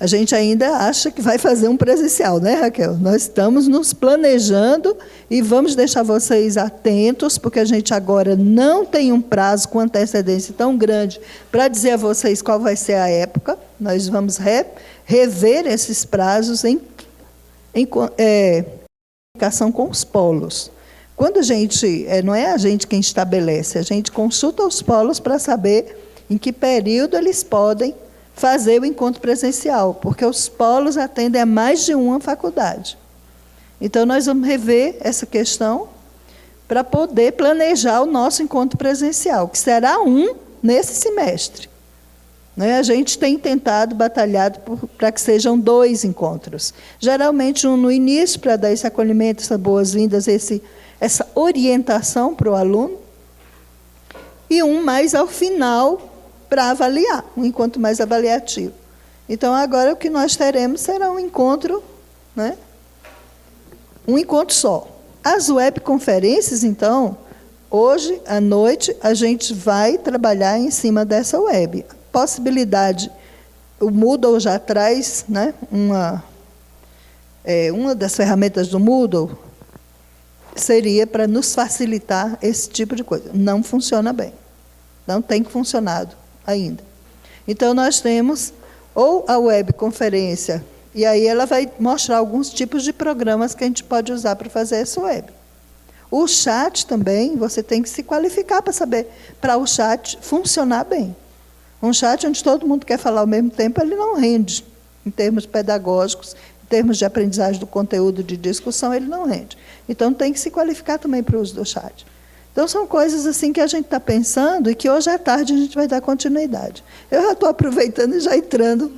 a gente ainda acha que vai fazer um presencial, né, Raquel? Nós estamos nos planejando e vamos deixar vocês atentos, porque a gente agora não tem um prazo com antecedência tão grande para dizer a vocês qual vai ser a época. Nós vamos rever esses prazos em comunicação com os polos. Quando a gente, não é a gente quem estabelece, a gente consulta os polos para saber em que período eles podem fazer o encontro presencial, porque os polos atendem a mais de uma faculdade. Então, nós vamos rever essa questão para poder planejar o nosso encontro presencial, que será um nesse semestre. A gente tem tentado, batalhado para que sejam 2 encontros. Geralmente, um no início, para dar esse acolhimento, essas boas-vindas, essa orientação para o aluno, e um mais ao final, para avaliar, um encontro mais avaliativo. Então, agora o que nós teremos será um encontro, um encontro só. As webconferências, então, hoje à noite, a gente vai trabalhar em cima dessa web. Possibilidade, o Moodle já traz, uma das ferramentas do Moodle seria para nos facilitar esse tipo de coisa. Não funciona bem. Não tem funcionado ainda. Então, nós temos ou a webconferência, e aí ela vai mostrar alguns tipos de programas que a gente pode usar para fazer essa web. O chat também, você tem que se qualificar para saber, para o chat funcionar bem. Um chat onde todo mundo quer falar ao mesmo tempo, ele não rende, em termos pedagógicos, em termos de aprendizagem do conteúdo de discussão, ele não rende. Então, tem que se qualificar também para o uso do chat. Então, são coisas assim que a gente está pensando e que hoje à tarde a gente vai dar continuidade. Eu já estou aproveitando e já entrando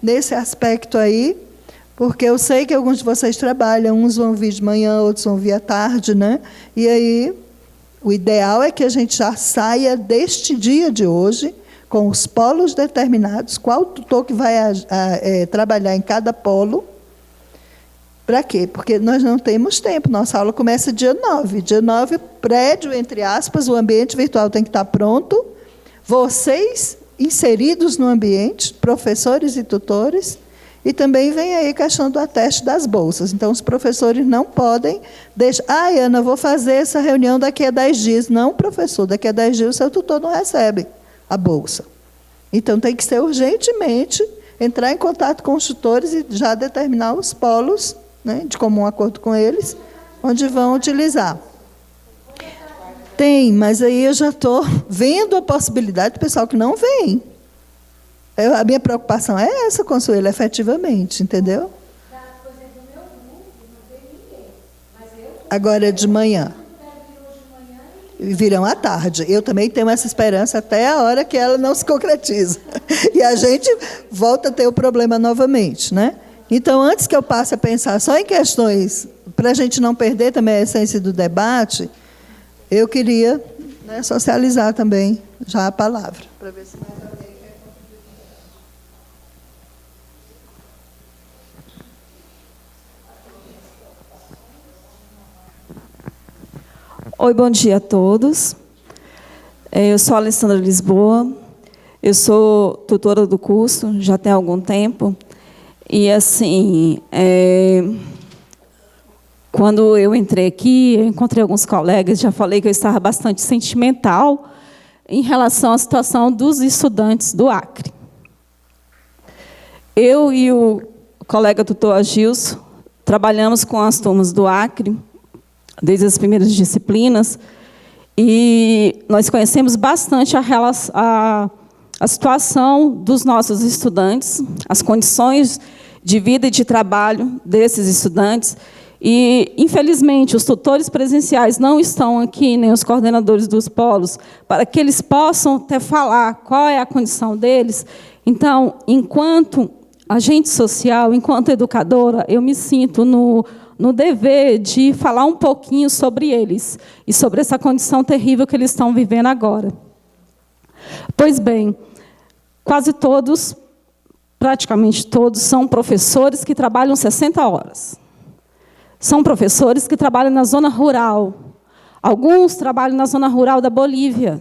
nesse aspecto aí, porque eu sei que alguns de vocês trabalham, uns vão vir de manhã, outros vão vir à tarde, e aí o ideal é que a gente já saia deste dia de hoje com os polos determinados, qual tutor que vai trabalhar em cada polo. Para quê? Porque nós não temos tempo. Nossa aula começa dia 9. Dia 9, prédio, entre aspas, o ambiente virtual tem que estar pronto. Vocês inseridos no ambiente, professores e tutores. E também vem aí a questão do ateste das bolsas. Então, os professores não podem deixar... Ana, vou fazer essa reunião daqui a 10 dias. Não, professor, daqui a 10 dias o seu tutor não recebe a bolsa. Então, tem que ser urgentemente entrar em contato com os tutores e já determinar os polos, de comum acordo com eles, onde vão utilizar. Tem, mas aí eu já estou vendo a possibilidade do pessoal que não vem. A minha preocupação é essa, Consuelo, efetivamente, entendeu? Agora é de manhã. Virão à tarde. Eu também tenho essa esperança até a hora que ela não se concretiza. E a gente volta a ter o problema novamente, Então, antes que eu passe a pensar só em questões, para a gente não perder também a essência do debate, eu queria socializar também já a palavra. Para ver se mais alguém quer contribuir. Oi, bom dia a todos. Eu sou a Alessandra Lisboa, eu sou tutora do curso, já tem algum tempo. E, assim, quando eu entrei aqui, eu encontrei alguns colegas, já falei que eu estava bastante sentimental em relação à situação dos estudantes do Acre. Eu e o colega tutor Agilson trabalhamos com as turmas do Acre, desde as primeiras disciplinas, e nós conhecemos bastante a situação dos nossos estudantes, as condições de vida e de trabalho desses estudantes. E, infelizmente, os tutores presenciais não estão aqui, nem os coordenadores dos polos, para que eles possam até falar qual é a condição deles. Então, enquanto agente social, enquanto educadora, eu me sinto no dever de falar um pouquinho sobre eles e sobre essa condição terrível que eles estão vivendo agora. Pois bem, quase todos, praticamente todos, são professores que trabalham 60 horas. São professores que trabalham na zona rural. Alguns trabalham na zona rural da Bolívia.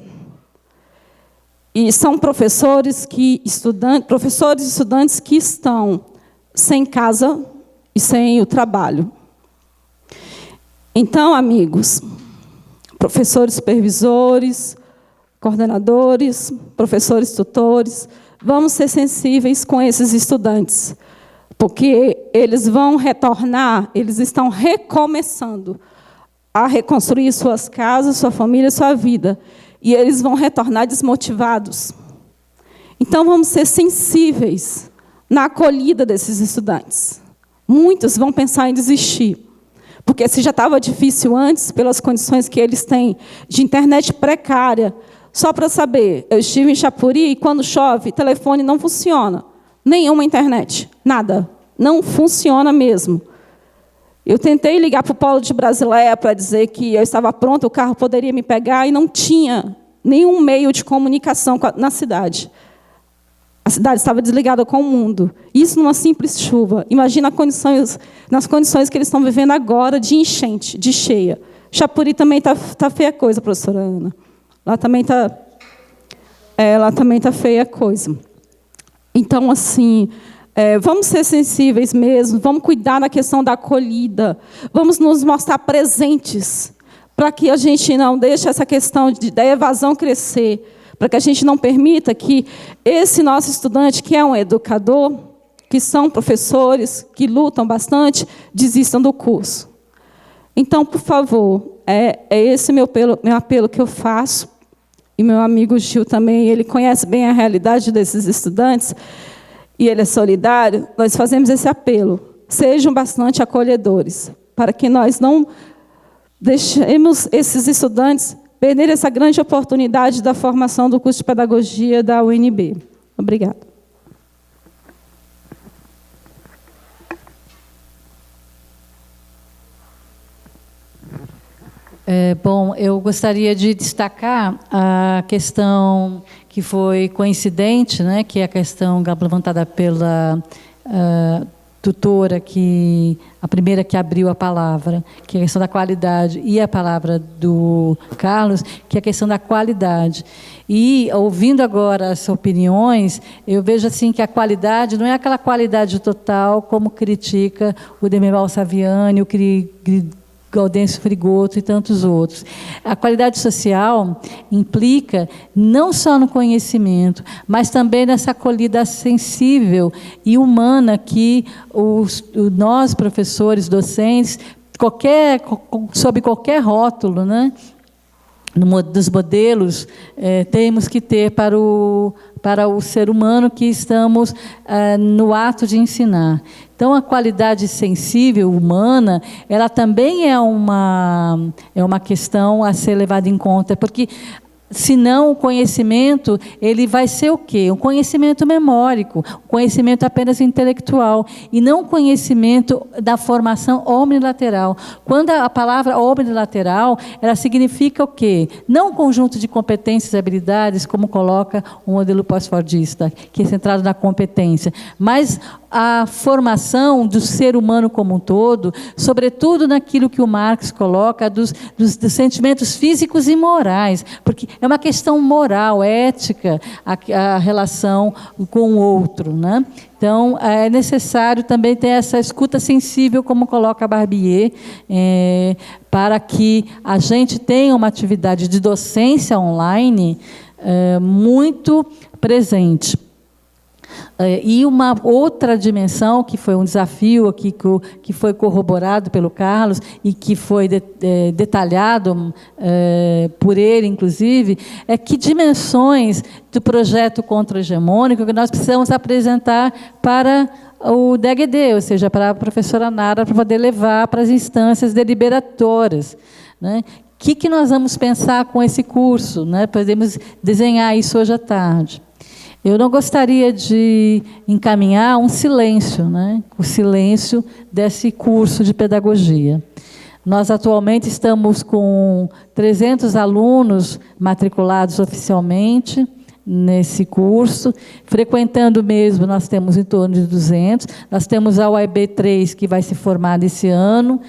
E são professores e estudantes que estão sem casa e sem o trabalho. Então, amigos, professores supervisores, coordenadores, professores tutores, vamos ser sensíveis com esses estudantes, porque eles vão retornar, eles estão recomeçando a reconstruir suas casas, sua família, sua vida, e eles vão retornar desmotivados. Então, vamos ser sensíveis na acolhida desses estudantes. Muitos vão pensar em desistir, porque se já estava difícil antes, pelas condições que eles têm de internet precária. Só para saber, eu estive em Chapuri e, quando chove, telefone não funciona. Nenhuma internet, nada. Não funciona mesmo. Eu tentei ligar para o Polo de Brasileia para dizer que eu estava pronta, o carro poderia me pegar, e não tinha nenhum meio de comunicação na cidade. A cidade estava desligada com o mundo. Isso numa simples chuva. Imagina nas condições que eles estão vivendo agora, de enchente, de cheia. Chapuri também está feia a coisa, professora Ana. Lá também está feia a coisa. Então, assim, vamos ser sensíveis mesmo, vamos cuidar da questão da acolhida, vamos nos mostrar presentes, para que a gente não deixe essa questão da evasão crescer, para que a gente não permita que esse nosso estudante, que é um educador, que são professores, que lutam bastante, desistam do curso. Então, por favor, é esse meu apelo que eu faço, e meu amigo Gil também, ele conhece bem a realidade desses estudantes, e ele é solidário. Nós fazemos esse apelo: sejam bastante acolhedores, para que nós não deixemos esses estudantes perderem essa grande oportunidade da formação do curso de pedagogia da UNB. Obrigada. Bom, eu gostaria de destacar a questão que foi coincidente, né, que é a questão levantada pela tutora, a primeira que abriu a palavra, que é a questão da qualidade, e a palavra do Carlos, que é a questão da qualidade. E, ouvindo agora as opiniões, eu vejo assim que a qualidade não é aquela qualidade total, como critica o Demirval Saviani, o Gaudêncio Frigoto e tantos outros. A qualidade social implica não só no conhecimento, mas também nessa acolhida sensível e humana que nós, professores, docentes, sob qualquer rótulo, né, dos modelos, temos que ter para o ser humano que estamos no ato de ensinar. Então, a qualidade sensível, humana, ela também é uma questão a ser levada em conta, porque, senão, o conhecimento ele vai ser o quê? Um conhecimento memórico, um conhecimento apenas intelectual, e não um conhecimento da formação omnilateral. Quando a palavra omnilateral, ela significa o quê? Não um conjunto de competências e habilidades, como coloca o modelo pós-fordista, que é centrado na competência, mas a formação do ser humano como um todo, sobretudo naquilo que o Marx coloca, dos sentimentos físicos e morais, porque é uma questão moral, ética, a relação com o outro, né? Então, é necessário também ter essa escuta sensível, como coloca a Barbier, para que a gente tenha uma atividade de docência online muito presente. E uma outra dimensão, que foi um desafio aqui, que foi corroborado pelo Carlos e que foi detalhado por ele, inclusive, é que dimensões do projeto contra-hegemônico que nós precisamos apresentar para o DEGD, ou seja, para a professora Nara, para poder levar para as instâncias deliberadoras, né? O que nós vamos pensar com esse curso, né? Podemos desenhar isso hoje à tarde. Eu não gostaria de encaminhar um silêncio, né? O silêncio desse curso de pedagogia. Nós, atualmente, estamos com 300 alunos matriculados oficialmente nesse curso. Frequentando mesmo, nós temos em torno de 200. Nós temos a UAB 3, que vai se formar esse ano.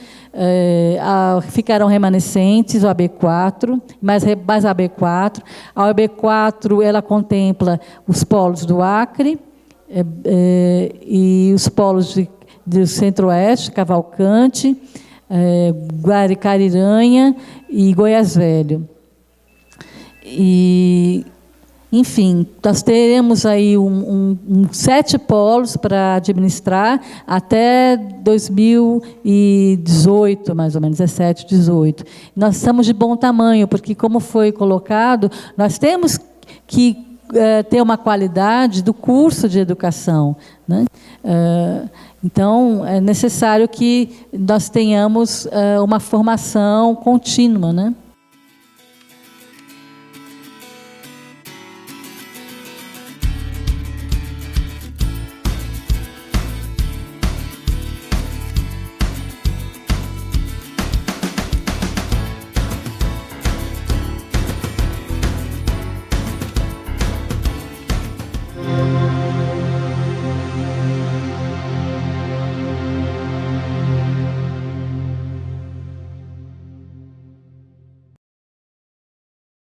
ficarão remanescentes o AB4, mais a AB4. A AB4 ela contempla os polos do Acre e os polos do Centro-Oeste, Cavalcante, Guaricariranha e Goiás Velho. E, enfim, nós teremos aí 7 polos para administrar até 2018, mais ou menos, 17, 18. Nós estamos de bom tamanho, porque, como foi colocado, nós temos que ter uma qualidade do curso de educação, né? Então, é necessário que nós tenhamos uma formação contínua, né?